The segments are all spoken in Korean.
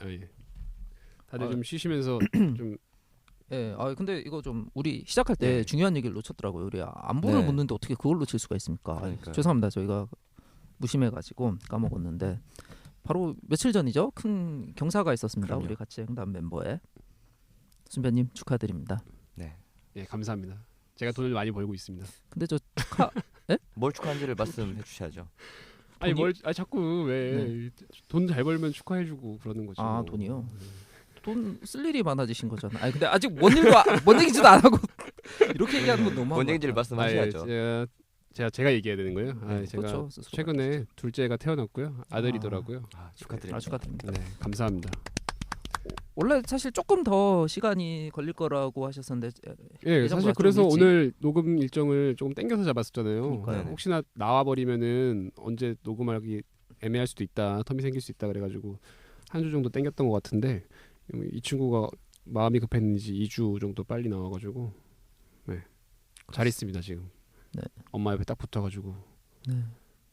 예. 다들 좀 쉬시면서 좀 예. 근데 이거 좀 우리 시작할 때 중요한 얘기를 놓쳤더라고요. 우리 안부를 묻는데 어떻게 그걸 놓칠 수가 있습니까? 죄송합니다. 저희가 무심해가지고 까먹었는데 바로 며칠 전이죠. 큰 경사가 있었습니다. 그럼요. 우리 같이 행단 멤버에 순배님 축하드립니다. 네. 예, 감사합니다. 제가 돈을 많이 벌고 있습니다. 근데 저 축하 뭘 축하한지를 말씀해 주셔야죠. 아니 자꾸 왜 돈 잘 벌면 축하해주고 그러는 거죠. 아 돈이요? 돈 쓸 일이 많아지신 거잖아. 아니 근데 아직 뭔 얘기지도 안 하고 이렇게 얘기하는 건 너무 뭔 얘기인지를 말씀하셔야죠. 제가 얘기해야 되는 거예요. 제가 그렇죠. 최근에 둘째가 태어났고요. 아들이더라고요. 축하드립니다. 축하드립니다. 네, 감사합니다. 원래 사실 조금 더 시간이 걸릴 거라고 하셨었는데 예, 사실 그래서 오늘 녹음 일정을 조금 당겨서 잡았었잖아요. 그러니까요. 혹시나 나와 버리면은 언제 녹음하기 애매할 수도 있다, 텀이 생길 수 있다 그래가지고 한 주 정도 당겼던 것 같은데 이 친구가 마음이 급했는지 2주 정도 빨리 나와가지고 잘 있습니다 지금. 네. 엄마 옆에 딱 붙어가지고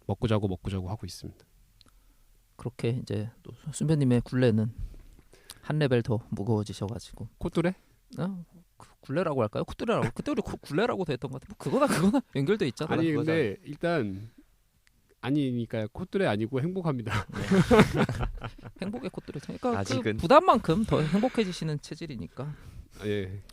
먹고 자고 하고 있습니다. 그렇게 이제 또 순배님의 굴레는 한 레벨 더 무거워지셔가지고 콧뚜레? 굴레라고 할까요? 콧뚜레라고 그때 우리 굴레라고도 했던 것 같아. 뭐 그거나 연결돼 있잖아. 아니 근데 일단 아니니까요. 콧뚜레 아니고 행복합니다. 행복의 콧뚜레. 그러니까 아직은. 그 부담만큼 더 행복해지시는 체질이니까. 예,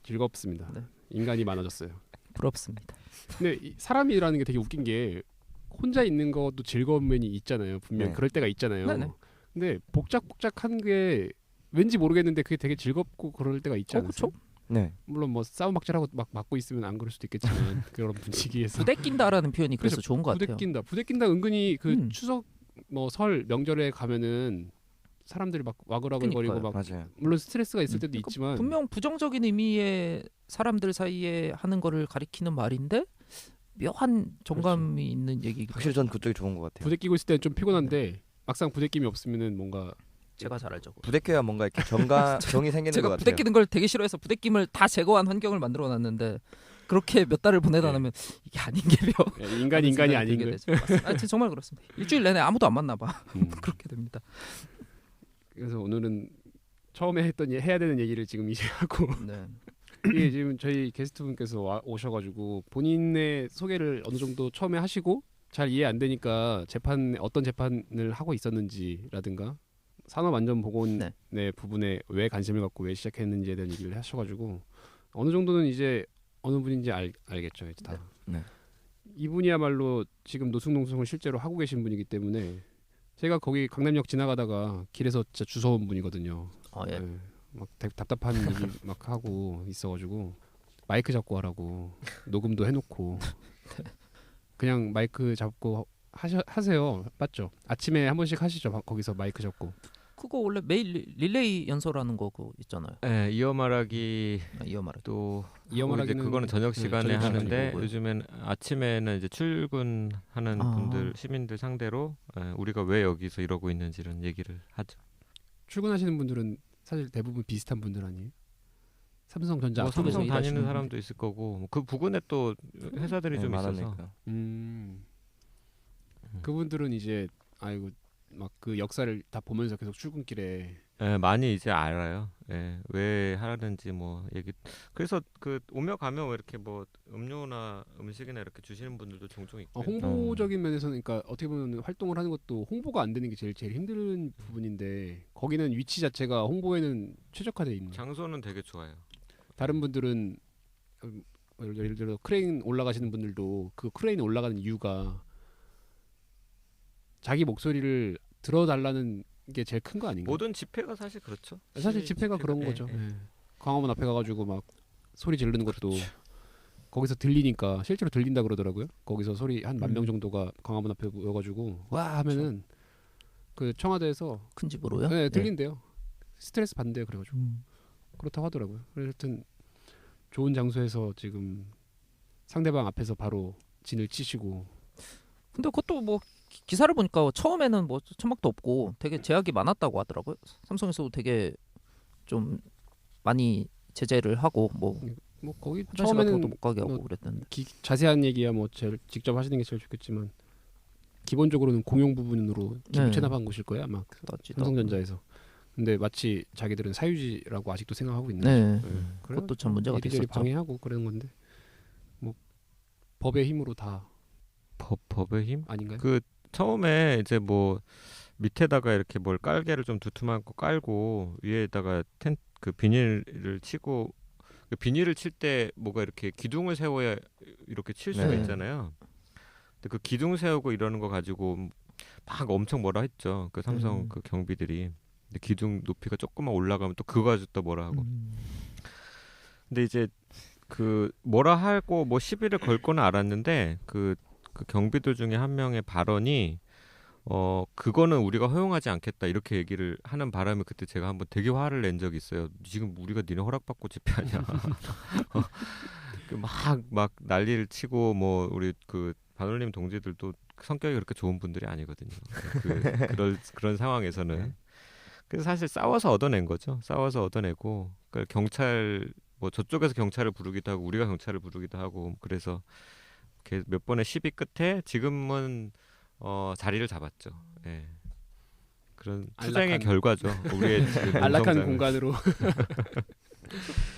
즐겁습니다. 네. 인간이 많아졌어요. 부럽습니다. 근데 사람이라는 게 되게 웃긴 게 혼자 있는 것도 즐거운 면이 있잖아요. 분명 그럴 때가 있잖아요. 네네. 근데 복작복작한 게 왠지 모르겠는데 그게 되게 즐겁고 그럴 때가 있지 않아요? 그렇죠. 네. 물론 뭐 싸움박질하고 막 맞고 있으면 안 그럴 수도 있겠지만 그런 분위기에서 부대낀다라는 표현이 그래서 좋은 것 같아요. 부대낀다 은근히 그 추석 뭐 설 명절에 가면은 사람들이 막 와글와글거리고 막 맞아요. 물론 스트레스가 있을 때도 그러니까 있지만 분명 부정적인 의미의 사람들 사이에 하는 거를 가리키는 말인데 묘한 정감이 있는 얘기기도 확실히 전 그쪽이 좋은 것 같아요. 부대끼고 있을 때는 좀 피곤한데 막상 부대낌이 없으면은 뭔가 제가 잘 알죠. 부대껴야 뭔가 이렇게 정이 생기는 것 제가 같아요. 부대끼는 걸 되게 싫어해서 부대낌을 다 제거한 환경을 만들어놨는데 그렇게 몇 달을 보내다 나면 이게 아닌 게요. 인간이 아닌 거. 정말 그렇습니다. 일주일 내내 아무도 안 만나 봐. 그렇게 됩니다. 그래서 오늘은 처음에 해야 되는 얘기를 지금 이제 하고 네. 이게 지금 저희 게스트분께서 오셔가지고 본인의 소개를 어느 정도 처음에 하시고 잘 이해 안 되니까 어떤 재판을 하고 있었는지라든가 산업안전보건의 부분에 왜 관심을 갖고 왜 시작했는지에 대한 얘기를 하셔가지고 어느 정도는 이제 어느 분인지 알겠죠. 이제 다. 네. 이분이야말로 지금 노숙농성을 실제로 하고 계신 분이기 때문에 제가 거기 강남역 지나가다가 길에서 진짜 주워온 분이거든요. 예. 네, 막 답답한 얘기 막 하고 있어가지고 마이크 잡고 하라고 녹음도 해놓고 그냥 마이크 잡고 하세요. 맞죠? 아침에 한 번씩 하시죠. 거기서 마이크 잡고. 그거 원래 매일 릴레이 연설하는 거 그거 있잖아요. 네, 이어 말하기 또 이제 그거는 저녁 시간에 하는데 요즘엔 아침에는 이제 출근하는 분들 시민들 상대로 우리가 왜 여기서 이러고 있는지 이런 얘기를 하죠. 출근하시는 분들은 사실 대부분 비슷한 분들 아니에요? 삼성전자 뭐 삼성 다니는 사람도 있을 거고 그 부근에 또 회사들이 좀 있어서 그분들은 이제 아이고 막 그 역사를 다 보면서 계속 출근길에 많이 이제 알아요. 왜 하는지 뭐 얘기. 그래서 그 오며 가며 이렇게 뭐 음료나 음식이나 이렇게 주시는 분들도 종종 있고. 홍보적인 면에서는 그러니까 어떻게 보면 활동을 하는 것도 홍보가 안 되는 게 제일 힘든 부분인데 거기는 위치 자체가 홍보에는 최적화돼 있는. 장소는 되게 좋아요. 다른 분들은 예를 들어 크레인 올라가시는 분들도 그 크레인 올라가는 이유가 자기 목소리를 들어달라는 게 제일 큰 거 아닌가요? 모든 집회가 사실 그렇죠. 사실 집회가 그런 거죠. 광화문 앞에 가가지고 막 소리 지르는 것도 거기서 들리니까 실제로 들린다 그러더라고요. 거기서 소리 한 10,000명 정도가 광화문 앞에 모여가지고 와 하면은 그 청와대에서 큰 집으로요? 네, 들린대요. 스트레스 받는데요. 그래가지고 그렇다고 하더라고요. 그래서 하여튼 좋은 장소에서 지금 상대방 앞에서 바로 진을 치시고. 근데 그것도 뭐 기사를 보니까 처음에는 뭐 천막도 없고 되게 제약이 많았다고 하더라고요. 삼성에서도 되게 좀 많이 제재를 하고 뭐 거기 처음에는 못 가게 하고 그랬는데 자세한 얘기야 뭐 제일 직접 하시는 게 제일 좋겠지만 기본적으로는 공용 부분으로 기부 체납한 곳일 거야 아마 삼성전자에서. 근데 마치 자기들은 사유지라고 아직도 생각하고 있는 네. 거죠. 네. 그것도 참 문제가 이리저리 됐었죠. 방해하고 그러는 건데 뭐 법의 힘으로 다 법의 힘? 아닌가요? 그 처음에 이제 뭐 밑에다가 이렇게 뭘 깔개를 좀 두툼한 거 깔고 위에다가 그 비닐을 치고 그 비닐을 칠 때 뭐가 이렇게 기둥을 세워야 이렇게 칠 수가 네. 있잖아요. 근데 그 기둥 세우고 이러는 거 가지고 막 엄청 뭐라 했죠. 그 삼성 그 경비들이. 근데 기둥 높이가 조금만 올라가면 또 그거 가지고 또 뭐라 하고. 근데 이제 그 뭐라 하고 뭐 시비를 걸 거는 알았는데 그 경비들 중에 한 명의 발언이 그거는 우리가 허용하지 않겠다 이렇게 얘기를 하는 바람에 그때 제가 한번 되게 화를 낸 적이 있어요. 지금 우리가 니네 허락받고 집회하냐. 막 난리를 치고 뭐 우리 그 반올림 동지들도 성격이 그렇게 좋은 분들이 아니거든요. 그런 상황에서는. 그래서 사실 싸워서 얻어낸 거죠. 싸워서 얻어내고 그러니까 경찰 뭐 저쪽에서 경찰을 부르기도 하고 우리가 경찰을 부르기도 하고 그래서 몇 번의 시비 끝에 지금은 자리를 잡았죠. 예. 그런 투쟁의 결과죠. 우리의 안락한 공간으로.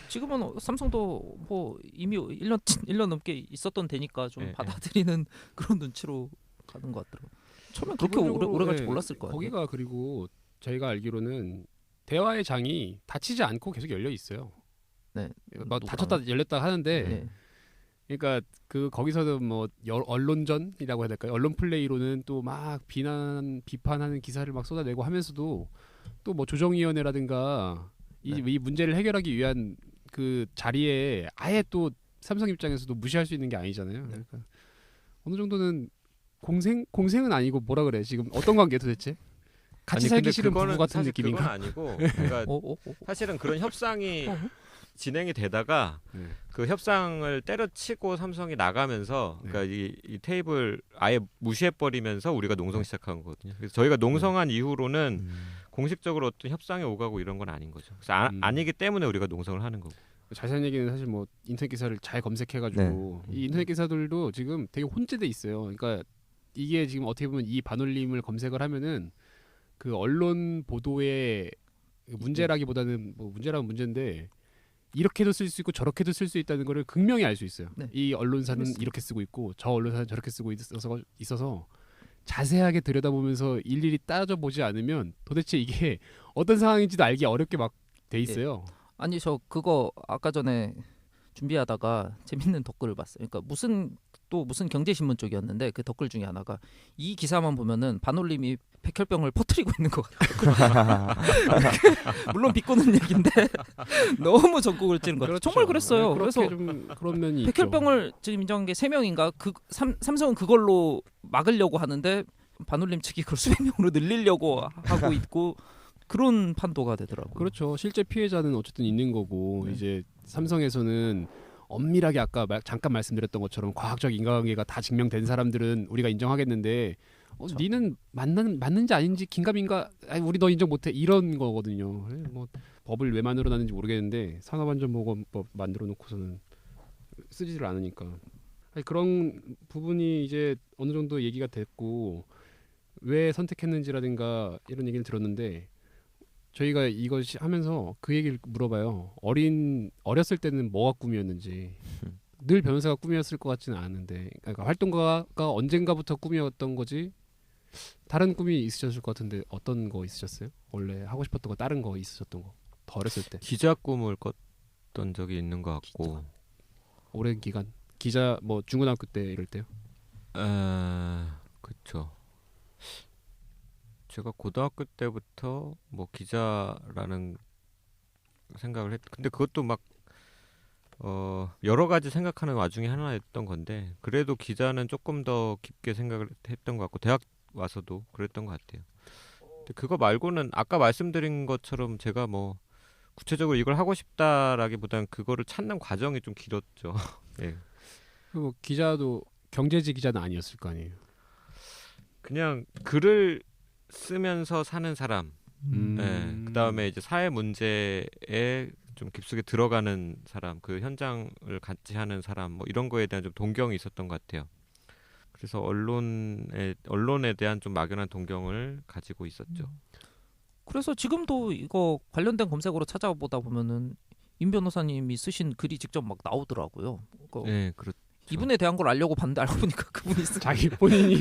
지금은 삼성도 뭐 이미 1년 넘게 있었던 데니까 좀 받아들이는 그런 눈치로 가는 것 같더라고요. 처음엔 그렇게 오래 갈지 몰랐을 거예요. 거기가 그리고 저희가 알기로는 대화의 장이 닫히지 않고 계속 열려 있어요. 네. 막 닫혔다 열렸다 하는데 네. 그러니까 그 거기서도 뭐 언론전이라고 해야 될까요? 언론 플레이로는 또 막 비판하는 기사를 막 쏟아내고 하면서도 또 뭐 조정위원회라든가 이 문제를 해결하기 위한 그 자리에 아예 또 삼성 입장에서도 무시할 수 있는 게 아니잖아요. 그러니까 어느 정도는 공생은 아니고 뭐라 그래 지금 어떤 관계 도대체? 같이 살기 싫은 부부 같은 느낌인가? 그건 아니고 그러니까 사실은 그런 협상이 진행이 되다가 그 협상을 때려치고 삼성이 나가면서 그러니까 이 테이블 아예 무시해버리면서 우리가 농성 시작한 거거든요. 그래서 저희가 농성한 이후로는 공식적으로 어떤 협상에 오가고 이런 건 아닌 거죠. 그래서 아니기 때문에 우리가 농성을 하는 거고. 자세한 얘기는 사실 뭐 인터넷 기사를 잘 검색해가지고 이 인터넷 기사들도 지금 되게 혼재돼 있어요. 그러니까 이게 지금 어떻게 보면 이 반올림을 검색을 하면은 그 언론 보도의 문제라기보다는 뭐 문제라면 문제인데 이렇게도 쓸 수 있고 저렇게도 쓸 수 있다는 거를 극명히 알 수 있어요. 네. 이 언론사는 이렇게 쓰고 있고 저 언론사는 저렇게 쓰고 있어서 자세하게 들여다보면서 일일이 따져보지 않으면 도대체 이게 어떤 상황인지도 알기 어렵게 막 돼 있어요. 아니 저 그거 아까 전에 준비하다가 재밌는 댓글을 봤어요. 그러니까 무슨 경제신문 쪽이었는데 그 댓글 중에 하나가 이 기사만 보면은 반올림이 백혈병을 퍼뜨리고 있는 것 같아요. 물론 비꼬는 얘기인데 너무 전국을 찌는 것 같아요. 그렇죠. 정말 그랬어요. 네, 그래서 좀 그런 면이 백혈병을 있죠. 지금 인정한 게 3명인가 삼성은 그걸로 막으려고 하는데 반올림 측이 그걸 수백 명으로 늘리려고 하고 있고 그런 판도가 되더라고요. 그렇죠. 실제 피해자는 어쨌든 있는 거고 이제 삼성에서는 엄밀하게 아까 잠깐 말씀드렸던 것처럼 과학적 인과관계가 다 증명된 사람들은 우리가 인정하겠는데 니는 맞는지 아닌지 긴가민가 우리 너 인정 못해 이런 거거든요. 뭐 법을 왜 만들어놨는지 모르겠는데 산업안전보건법 만들어 놓고서는 쓰지를 않으니까 그런 부분이 이제 어느 정도 얘기가 됐고 왜 선택했는지라든가 이런 얘기를 들었는데 저희가 이거 하면서 그 얘기를 물어봐요. 어렸을 때는 뭐가 꿈이었는지. 늘 변호사가 꿈이었을 것 같지는 않은데 그러니까 활동가가 언젠가부터 꿈이었던 거지 다른 꿈이 있으셨을 것 같은데 어떤 거 있으셨어요? 원래 하고 싶었던 거 다른 거 있으셨던 거 더 어렸을 때 기자 꿈을 꿨던 적이 있는 것 같고 기자. 오랜 기간 기자 뭐 중고등학교 때 이럴 때요? 그렇죠. 제가 고등학교 때부터 뭐 기자라는 생각을 근데 그것도 막 여러 가지 생각하는 와중에 하나였던 건데 그래도 기자는 조금 더 깊게 생각을 했던 것 같고 대학 와서도 그랬던 것 같아요. 근데 그거 말고는 아까 말씀드린 것처럼 제가 뭐 구체적으로 이걸 하고 싶다라기보다는 그거를 찾는 과정이 좀 길었죠. 예. 뭐 기자도 경제지 기자는 아니었을 거 아니에요. 그냥 글을 쓰면서 사는 사람. 예. 그다음에 이제 사회 문제에 좀 깊숙이 들어가는 사람, 그 현장을 같이 하는 사람, 뭐 이런 거에 대한 좀 동경이 있었던 것 같아요. 그래서 언론에 대한 좀 막연한 동경을 가지고 있었죠. 그래서 지금도 이거 관련된 검색어로 찾아보다 보면은 임 변호사님이 쓰신 글이 직접 막 나오더라고요. 네, 그렇죠. 이분에 대한 걸 알려고 봤는데 알고 보니까 그분이 쓴 자기 본인이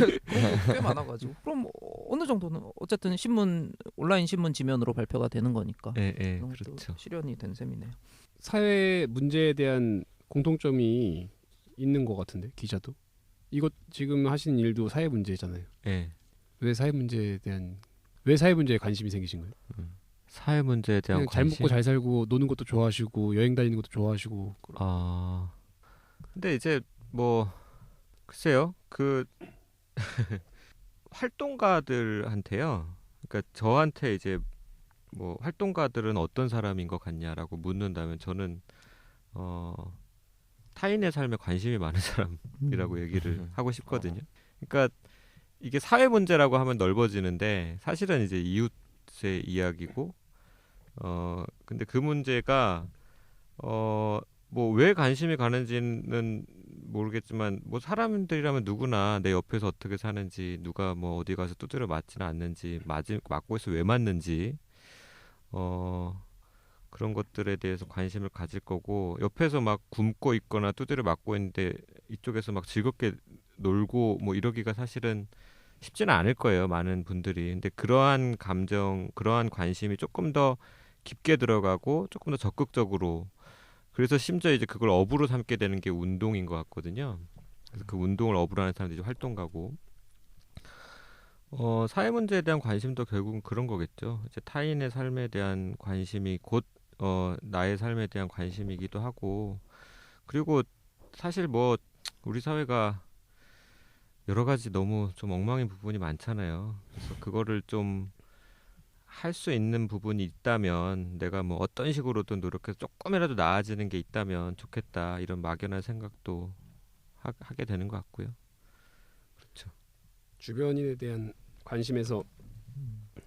꽤 많아가지고 그럼 어느 정도는 어쨌든 신문 온라인 신문 지면으로 발표가 되는 거니까. 네, 그렇죠. 실현이 된 셈이네요. 사회 문제에 대한 공통점이 있는 것 같은데 기자도 이것 지금 하시는 일도 사회 문제잖아요. 네. 왜 사회 문제에 관심이 생기신 거예요? 사회 문제에 대한 잘 관심. 먹고 잘 살고 노는 것도 좋아하시고 여행 다니는 것도 좋아하시고. 근데 이제 뭐 글쎄요 그 활동가들한테요. 그러니까 저한테 이제 뭐 활동가들은 어떤 사람인 것 같냐라고 묻는다면 저는 타인의 삶에 관심이 많은 사람이라고 얘기를 하고 싶거든요. 그러니까 이게 사회 문제라고 하면 넓어지는데 사실은 이제 이웃의 이야기고 근데 그 문제가 뭐 왜 관심이 가는지는 모르겠지만 뭐 사람들이라면 누구나 내 옆에서 어떻게 사는지 누가 뭐 어디 가서 두드려 맞지는 않는지 맞고 있어 왜 맞는지 그런 것들에 대해서 관심을 가질 거고 옆에서 막 굶고 있거나 두드려 맞고 있는데 이쪽에서 막 즐겁게 놀고 뭐 이러기가 사실은 쉽지는 않을 거예요. 많은 분들이. 근데 그러한 감정, 그러한 관심이 조금 더 깊게 들어가고 조금 더 적극적으로 그래서 심지어 이제 그걸 업으로 삼게 되는 게 운동인 것 같거든요. 그래서 그 운동을 업으로 하는 사람들이 활동가고 사회 문제에 대한 관심도 결국은 그런 거겠죠. 이제 타인의 삶에 대한 관심이 곧 나의 삶에 대한 관심이기도 하고 그리고 사실 뭐 우리 사회가 여러 가지 너무 좀 엉망인 부분이 많잖아요. 그래서 그거를 좀 할 수 있는 부분이 있다면 내가 뭐 어떤 식으로든 노력해서 조금이라도 나아지는 게 있다면 좋겠다 이런 막연한 생각도 하게 되는 것 같고요. 그렇죠. 주변인에 대한 관심에서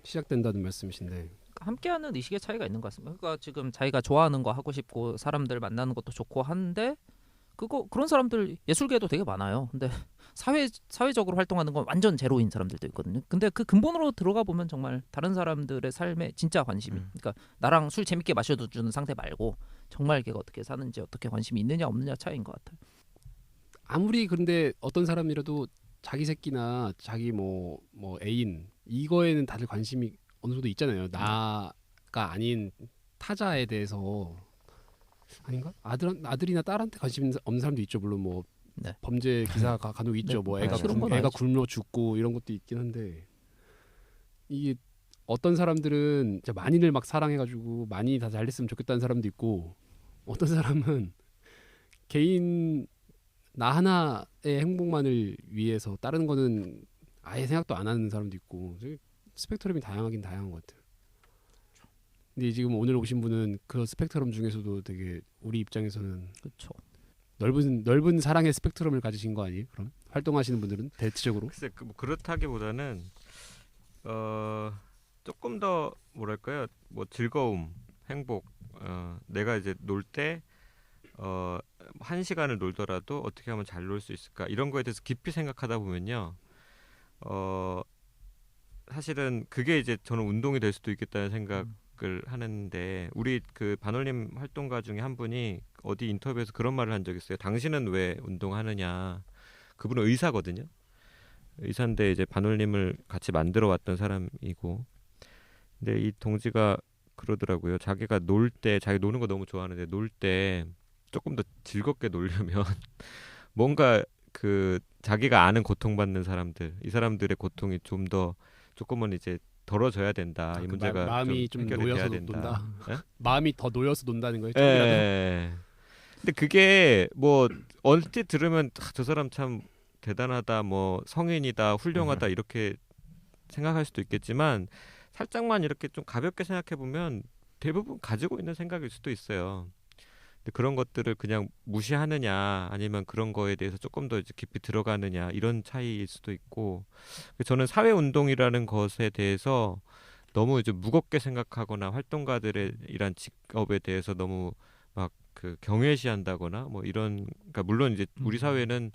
시작된다는 말씀이신데 함께하는 의식의 차이가 있는 것 같습니다. 그러니까 지금 자기가 좋아하는 거 하고 싶고 사람들 만나는 것도 좋고 한데 그런 사람들 예술계도 되게 많아요. 근데 사회적으로 활동하는 건 완전 제로인 사람들도 있거든요. 근데 그 근본으로 들어가 보면 정말 다른 사람들의 삶에 진짜 관심이 그러니까 나랑 술 재밌게 마셔도 주는 상태 말고 정말 걔가 어떻게 사는지 어떻게 관심이 있느냐 없느냐 차이인 것 같아요. 아무리 근데 어떤 사람이라도 자기 새끼나 자기 뭐 애인 이거에는 다들 관심이 어느 정도 있잖아요. 나가 아닌 타자에 대해서 아닌가? 아들이나 딸한테 관심 없는 사람도 있죠. 물론 뭐 네. 범죄 기사가 간혹 있죠. 네. 뭐 애가 굶어 죽고 이런 것도 있긴 한데 이게 어떤 사람들은 진짜 만인을 막 사랑해가지고 많이 다 잘됐으면 좋겠다는 사람도 있고 어떤 사람은 개인 나 하나의 행복만을 위해서 다른 거는 아예 생각도 안 하는 사람도 있고 스펙트럼이 다양하긴 다양한 것 같아요. 근데 지금 오늘 오신 분은 그 스펙트럼 중에서도 되게 우리 입장에서는 그렇죠. 넓은 사랑의 스펙트럼을 가지신 거 아니에요? 그럼 활동하시는 분들은 대체적으로? 글쎄 뭐 그렇다기보다는 조금 더 뭐랄까요? 뭐 즐거움, 행복. 내가 이제 놀 때 1시간을 놀더라도 어떻게 하면 잘 놀 수 있을까? 이런 거에 대해서 깊이 생각하다 보면요. 사실은 그게 이제 저는 운동이 될 수도 있겠다는 생각을 하는데 우리 그 반올림 활동가 중에 한 분이 어디 인터뷰에서 그런 말을 한 적이 있어요. 당신은 왜 운동하느냐? 그분은 의사거든요. 의사인데 이제 반올림을 같이 만들어 왔던 사람이고 근데 이 동지가 그러더라고요. 자기가 놀 때 자기 노는 거 너무 좋아하는데 놀 때 조금 더 즐겁게 놀려면 뭔가 그 자기가 아는 고통받는 사람들 이 사람들의 고통이 좀 더 조금은 이제 덜어져야 된다. 이 문제가 마음이 좀 놓여서 돼야 된다. 논다. 네? 마음이 더 놓여서 논다는 거예요. 예. 근데 그게 뭐 얼핏 들으면 저 사람 참 대단하다, 뭐 성인이다, 훌륭하다 이렇게 생각할 수도 있겠지만 살짝만 이렇게 좀 가볍게 생각해 보면 대부분 가지고 있는 생각일 수도 있어요. 근데 그런 것들을 그냥 무시하느냐 아니면 그런 거에 대해서 조금 더 이제 깊이 들어가느냐 이런 차이일 수도 있고 저는 사회운동이라는 것에 대해서 너무 이제 무겁게 생각하거나 활동가들의 이란 직업에 대해서 너무 막 그 경외시한다거나 뭐 이런 그러니까 물론 이제 우리 사회는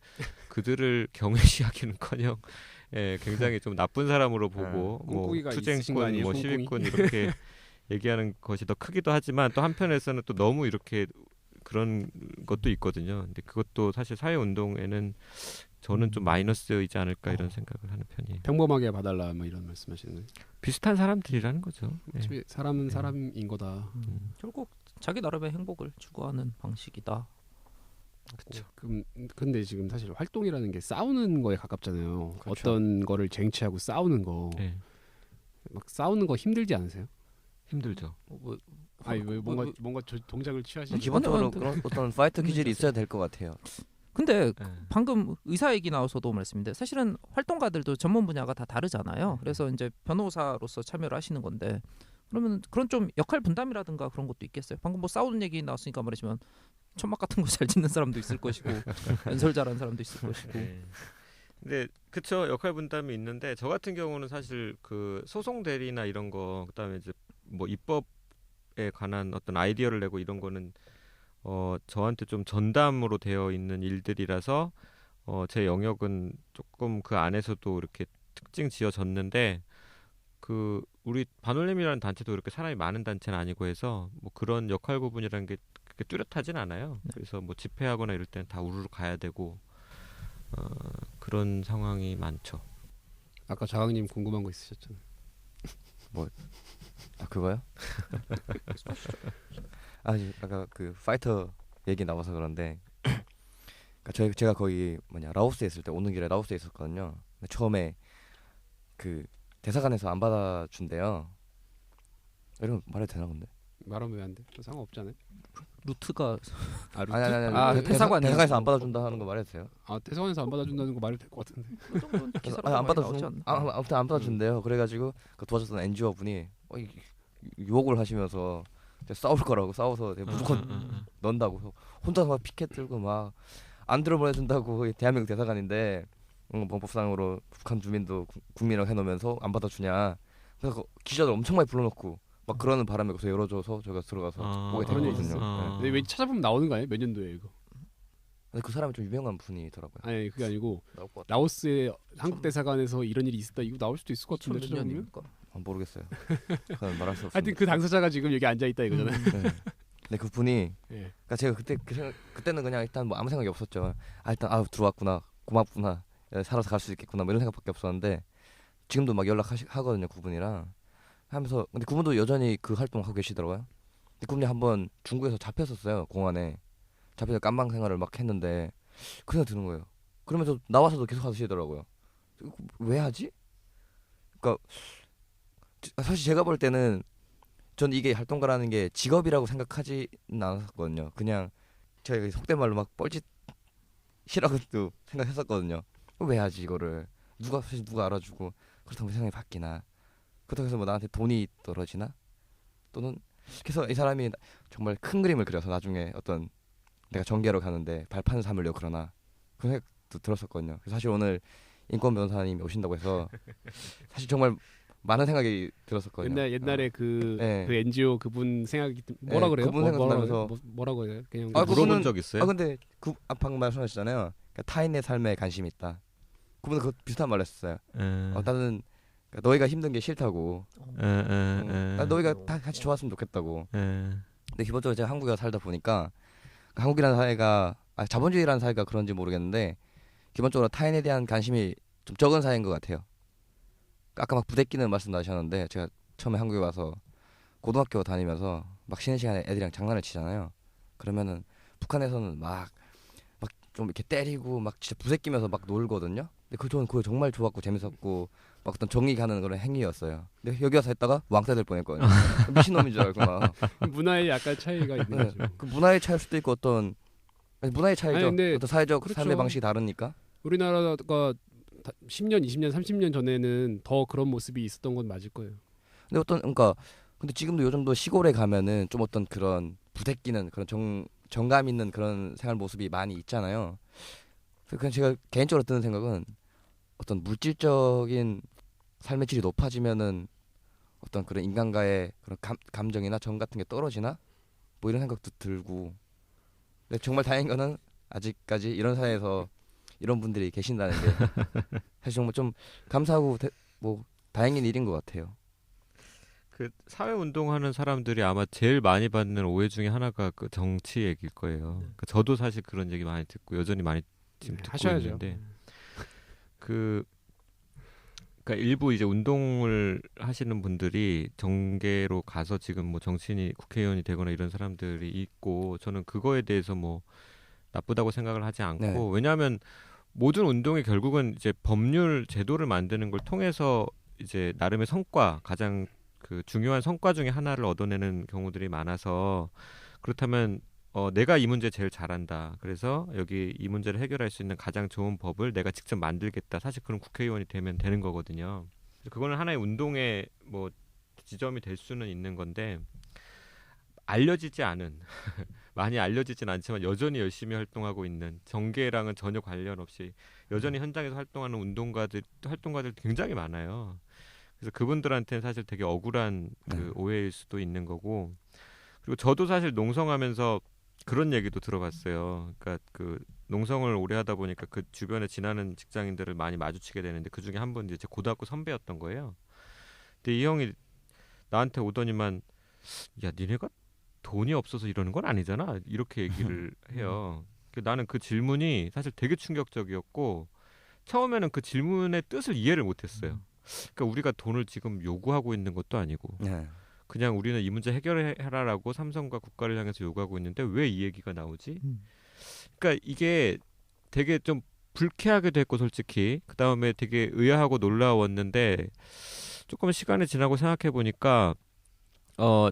그들을 경외시하기는커녕 예, 굉장히 좀 나쁜 사람으로 보고 뭐 투쟁꾼, 뭐 시위꾼 이렇게 얘기하는 것이 더 크기도 하지만 또 한편에서는 또 너무 이렇게 그런 것도 있거든요. 근데 그것도 사실 사회 운동에는 저는 좀 마이너스이지 않을까 이런 생각을 하는 편이에요. 평범하게 봐달라 뭐 이런 말씀하시는 거예요? 비슷한 사람들이라는 거죠. 네. 사람은 사람인 거다. 결국 자기 나름의 행복을 추구하는 방식이다. 그렇죠. 근데 지금 사실 활동이라는 게 싸우는 거에 가깝잖아요. 그렇죠. 어떤 거를 쟁취하고 싸우는 거. 네. 막 싸우는 거 힘들지 않으세요? 힘들죠. 아니 왜 뭔가 동작을 취하시는 기본적으로 그런 어떤 파이터 기질이 있어야 될 것 같아요. 근데 방금 의사 얘기 나와서도 말씀인데 사실은 활동가들도 전문 분야가 다 다르잖아요. 그래서 이제 변호사로서 참여를 하시는 건데 그러면 그런 좀 역할 분담이라든가 그런 것도 있겠어요. 방금 뭐 싸우는 얘기 나왔으니까 말이지만 천막 같은 거 잘 짓는 사람도 있을 것이고 연설 잘하는 사람도 있을 것이고. 근데 그쵸, 역할 분담이 있는데 저 같은 경우는 사실 그 소송 대리나 이런 거 그다음에 이제 뭐 입법에 관한 어떤 아이디어를 내고 이런 거는 저한테 좀 전담으로 되어 있는 일들이라서 제 영역은 조금 그 안에서도 이렇게 특징 지어졌는데 그 우리 반올림이라는 단체도 이렇게 사람이 많은 단체는 아니고 해서 뭐 그런 역할 구분이라는 게 그렇게 뚜렷하진 않아요. 그래서 뭐 집회하거나 이럴 때는 다 우르르 가야 되고 그런 상황이 많죠. 아까 자강님 궁금한 거 있으셨잖아요. 뭐 그거요? 아까 그 파이터 얘기 나와서 그런데 그러니까 제가 거기 라오스에 있을 때 오는 길에 라오스에 있었거든요. 처음에 그 대사관에서 안 받아준대요. 이런 말해도 되나 근데? 말하면 왜 안 돼? 상관없잖아요. 루트가 아니 대사관에서 안 받아준다 하는 거 말해도 돼요? 대사관에서 안 받아준다는 거 말해도 될 것 같은데. 그 정도는 기사로 안 받아주는 아무튼 안 받아준대요. 그래가지고 그 도와줬던 NGO 분이 욕을 하시면서 싸울 거라고 싸워서 무조건 넣는다고 혼자서 막 피켓 들고 막 안 들어보내준다고 대한민국 대사관인데 범법상으로 북한 주민도 국민이라고 해놓으면서 안 받아주냐. 그래서 기자들 엄청 많이 불러놓고 막 그러는 바람에 거기서 열어줘서 저희가 들어가서 보게 됐거든요. 왜 찾아보면 나오는 거 아니에요? 몇 년도에 이거? 근데 그 사람이 좀 유명한 분이더라고요. 아니 그게 아니고 라오스의 한국 대사관에서 이런 일이 있었다 이거 나올 수도 있을 것 같은데 찾아보면? 모르겠어요. 그건 말할 수 없어요. 하여튼 그 당사자가 지금 여기 앉아 있다 이거잖아요. 네. 근데 그 분이 그러니까 제가 그때는 그냥 일단 뭐 아무 생각이 없었죠. 일단 들어왔구나 고맙구나 살아서 갈 수 있겠구나 뭐 이런 생각밖에 없었는데 지금도 막 연락하거든요 그분이랑 하면서. 근데 그분도 여전히 그 활동을 하고 계시더라고요. 근데 그분이 한번 중국에서 잡혔었어요. 공안에 잡혀서 깜방 생활을 막 했는데 그 생각 드는 거예요. 그러면서 나와서도 계속 하시더라고요. 왜 하지? 그러니까 사실 제가 볼 때는 전 이게 활동가라는 게 직업이라고 생각하지는 않았거든요. 그냥 제가 속된 말로 막 뻘짓이라고 생각했었거든요. 왜 하지 이거를? 누가 알아주고 그렇다고 세상이 바뀌나? 그렇다고 해서 뭐 나한테 돈이 떨어지나? 또는 그래서 이 사람이 정말 큰 그림을 그려서 나중에 어떤 내가 정계로 가는데 발판을 삼으려고 그러나 그 생각도 들었었거든요. 그래서 사실 오늘 인권 변호사님이 오신다고 해서 사실 정말 많은 생각이 들었었거든요. 옛날에 그 NGO 그분 생각이 뭐라 그래요? 그분 생각나면서 뭐라고 해요? 그냥 물어본 적 있어요? 근데 그 방금 말씀하셨잖아요. 그러니까 타인의 삶에 관심이 있다. 그분은 그 비슷한 말을 했어요. 나는 너희가 힘든 게 싫다고. 너희가 다 같이 좋았으면 좋겠다고. 근데 기본적으로 제가 한국에 살다 보니까 한국이라는 사회가 자본주의라는 사회가 그런지 모르겠는데 기본적으로 타인에 대한 관심이 좀 적은 사회인 것 같아요. 아까 막 부대끼는 말씀 나셨는데 제가 처음에 한국에 와서 고등학교 다니면서 막 쉬는 시간에 애들이랑 장난을 치잖아요. 그러면은 북한에서는 막 좀 이렇게 때리고 막 진짜 부대끼면서 막 놀거든요. 근데 저는 그거 정말 좋았고 재밌었고 막 어떤 정이 가는 그런 행위였어요. 근데 여기 와서 했다가 왕따 될 뻔했거든요. 미친놈인 줄 알고 막. 문화의 약간 차이가 있는 거죠. 그 문화의 차이일 수도 있고 어떤 문화의 차이죠. 어떤 사회적 그렇죠. 삶의 방식이 다르니까. 우리나라가 10년, 20년, 30년 전에는 더 그런 모습이 있었던 건 맞을 거예요. 근데 근데 지금도 요즘도 시골에 가면은 좀 어떤 그런 부대끼는 그런 정감 있는 그런 생활 모습이 많이 있잖아요. 그래서 제가 개인적으로 드는 생각은 어떤 물질적인 삶의 질이 높아지면은 어떤 그런 인간과의 그런 감정이나 정 같은 게 떨어지나? 이런 생각도 들고. 근데 정말 다행인 거는 아직까지 이런 사회에서 이런 분들이 계신다는 게 사실 정말 좀 감사하고 뭐 다행인 일인 것 같아요. 그 사회 운동하는 사람들이 아마 제일 많이 받는 오해 중에 하나가 그 정치 얘기일 거예요. 그러니까 저도 사실 그런 얘기 많이 듣고 여전히 많이 지금 듣고 하셔야죠. 있는데 그러니까 일부 이제 운동을 하시는 분들이 정계로 가서 지금 뭐 정치인이 국회의원이 되거나 이런 사람들이 있고 저는 그거에 대해서 뭐 나쁘다고 생각을 하지 않고 네. 왜냐하면 모든 운동이 결국은 이제 법률 제도를 만드는 걸 통해서 이제 나름의 성과 가장 그 중요한 성과 중에 하나를 얻어내는 경우들이 많아서 그렇다면 내가 이 문제 제일 잘한다. 그래서 여기 이 문제를 해결할 수 있는 가장 좋은 법을 내가 직접 만들겠다. 사실 그런 국회의원이 되면 되는 거거든요. 그거는 하나의 운동의 뭐 지점이 될 수는 있는 건데 알려지지 않은 많이 알려지진 않지만 여전히 열심히 활동하고 있는 정계랑은 전혀 관련 없이 여전히 현장에서 활동하는 활동가들 굉장히 많아요. 그래서 그분들한테는 사실 되게 억울한 그 오해일 수도 있는 거고 그리고 저도 사실 농성하면서 그런 얘기도 들어봤어요. 그러니까 그 농성을 오래 하다 보니까 그 주변에 지나는 직장인들을 많이 마주치게 되는데 그 중에 한 분 이제 제 고등학교 선배였던 거예요. 근데 이 형이 나한테 오더니만 야 니네가 돈이 없어서 이러는 건 아니잖아 이렇게 얘기를 해요. 나는 그 질문이 사실 되게 충격적이었고 처음에는 그 질문의 뜻을 이해를 못했어요. 그러니까 우리가 돈을 지금 요구하고 있는 것도 아니고 그냥 우리는 이 문제 해결해라라고 삼성과 국가를 향해서 요구하고 있는데 왜 이 얘기가 나오지? 그러니까 이게 되게 좀 불쾌하기도 했고 솔직히 그 다음에 되게 의아하고 놀라웠는데 조금 시간이 지나고 생각해 보니까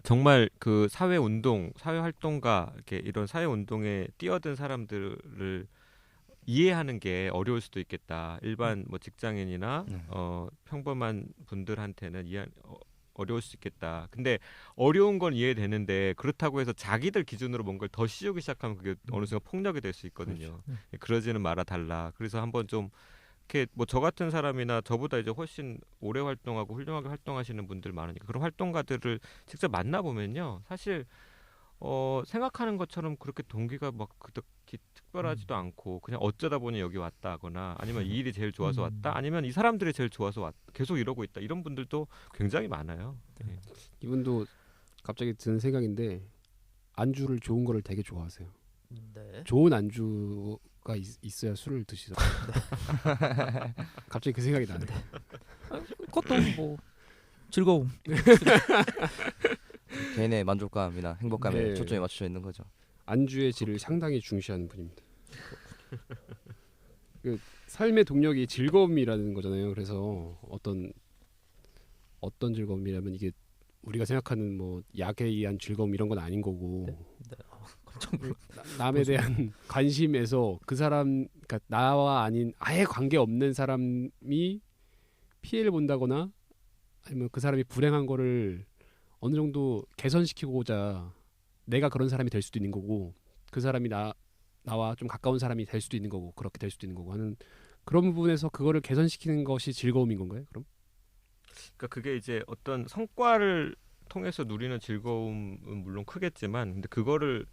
정말 그 사회 운동, 사회 활동가 이렇게 이런 사회 운동에 뛰어든 사람들을 이해하는 게 어려울 수도 있겠다. 일반 뭐 직장인이나 평범한 분들한테는 어려울 수 있겠다. 근데 어려운 건 이해되는데 그렇다고 해서 자기들 기준으로 뭔가를 더 씌우기 시작하면 그게 어느 순간 폭력이 될 수 있거든요. 그러지는 말아 달라. 그래서 한번 좀 이렇게 뭐 저 같은 사람이나 저보다 이제 훨씬 오래 활동하고 훌륭하게 활동하시는 분들 많으니까 그런 활동가들을 직접 만나 보면요. 사실 생각하는 것처럼 그렇게 동기가 막 그렇게 특별하지도 않고 그냥 어쩌다 보니 여기 왔다거나 아니면 이 일이 제일 좋아서 왔다 아니면 이 사람들이 제일 좋아서 계속 이러고 있다 이런 분들도 굉장히 많아요. 네. 이분도 갑자기 드는 생각인데 안주를 좋은 거를 되게 좋아하세요. 네. 좋은 안주가 있어야 술을 드시더라고요. 갑자기 그 생각이 나네. 그것도 뭐 즐거움. 개인의 만족감이나 행복감에 초점이 맞춰져 있는 거죠. 안주의 질을 상당히 중시하는 분입니다. 그 삶의 동력이 즐거움이라는 거잖아요. 그래서 어떤 즐거움이라면 이게 우리가 생각하는 뭐 약에 의한 즐거움 이런 건 아닌 거고 남에 대한 관심에서 그 사람 그러니까 나와 아닌 아예 관계 없는 사람이 피해를 본다거나 아니면 그 사람이 불행한 거를 어느 정도 개선시키고자 내가 그런 사람이 될 수도 있는 거고 그 사람이 나와 좀 가까운 사람이 될 수도 있는 거고 그렇게 될 수도 있는 거고 하는 그런 부분에서 그거를 개선시키는 것이 즐거움인 건가요? 그럼? 그러니까 그게 이제 어떤 성과를 통해서 누리는 즐거움은 물론 크겠지만 근데 그거를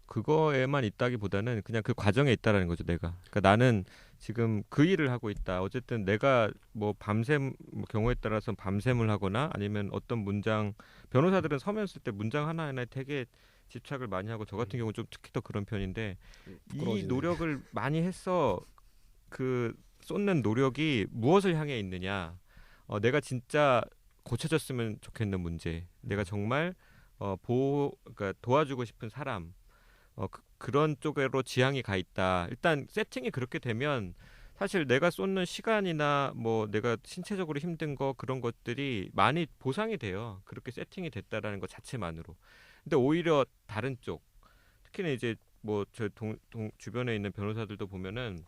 그거에만 있다기보다는 그냥 그 과정에 있다라는 거죠. 내가. 그러니까 나는 지금 그 일을 하고 있다. 어쨌든 내가 뭐 경우에 따라서 밤샘을 하거나 아니면 어떤 문장 변호사들은 서면 쓸 때 문장 하나하나에 되게 집착을 많이 하고 저 같은 경우는 좀 특히 더 그런 편인데 이 노력을 많이 해서 그 쏟는 노력이 무엇을 향해 있느냐 내가 진짜 고쳐졌으면 좋겠는 문제 내가 정말 그러니까 도와주고 싶은 사람 그런 쪽으로 지향이 가 있다. 일단 세팅이 그렇게 되면 사실 내가 쏟는 시간이나 뭐 내가 신체적으로 힘든 거 그런 것들이 많이 보상이 돼요. 그렇게 세팅이 됐다라는 것 자체만으로. 근데 오히려 다른 쪽 특히나 이제 뭐 저 주변에 있는 변호사들도 보면은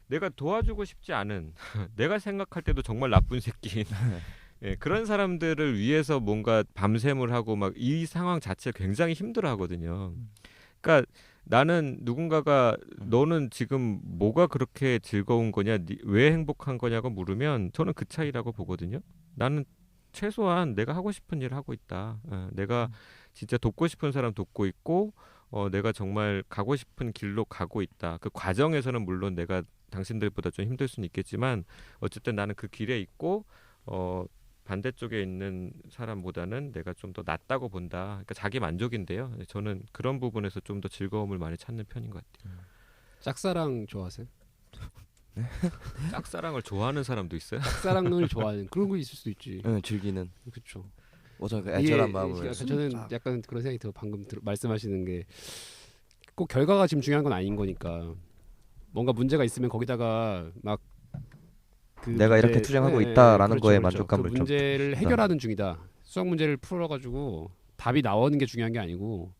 내가 도와주고 싶지 않은 내가 생각할 때도 정말 나쁜 새끼인 예, 그런 사람들을 위해서 뭔가 밤샘을 하고 막 이 상황 자체 굉장히 힘들어하거든요. 그러니까 나는 누군가가 너는 지금 뭐가 그렇게 즐거운 거냐, 왜 행복한 거냐고 물으면 저는 그 차이라고 보거든요. 나는 최소한 내가 하고 싶은 일을 하고 있다. 내가 진짜 돕고 싶은 사람 돕고 있고 내가 정말 가고 싶은 길로 가고 있다. 그 과정에서는 물론 내가 당신들보다 좀 힘들 수는 있겠지만 어쨌든 나는 그 길에 있고 반대쪽에 있는 사람보다는 내가 좀 더 낫다고 본다. 그러니까 자기 만족인데요. 저는 그런 부분에서 좀 더 즐거움을 많이 찾는 편인 것 같아요. 짝사랑 좋아하세요? 짝사랑을 좋아하는 사람도 있어요? 짝사랑을 좋아하는 그런 거 있을 수도 있지. 응, 즐기는. 그렇죠. 그 애절한 마음으로. 저는 약간 그런 생각이 들어. 방금 말씀하시는 게 꼭 결과가 지금 중요한 건 아닌 거니까 뭔가 문제가 있으면 거기다가 막 그 내가 문제, 이렇게 투쟁하고 있다라는 그렇죠, 거에 그렇죠. 만족감을 그 문제를 해결하는 중이다. 수학 문제를 풀어가지고 답이 나오는 게 중요한 게 아니고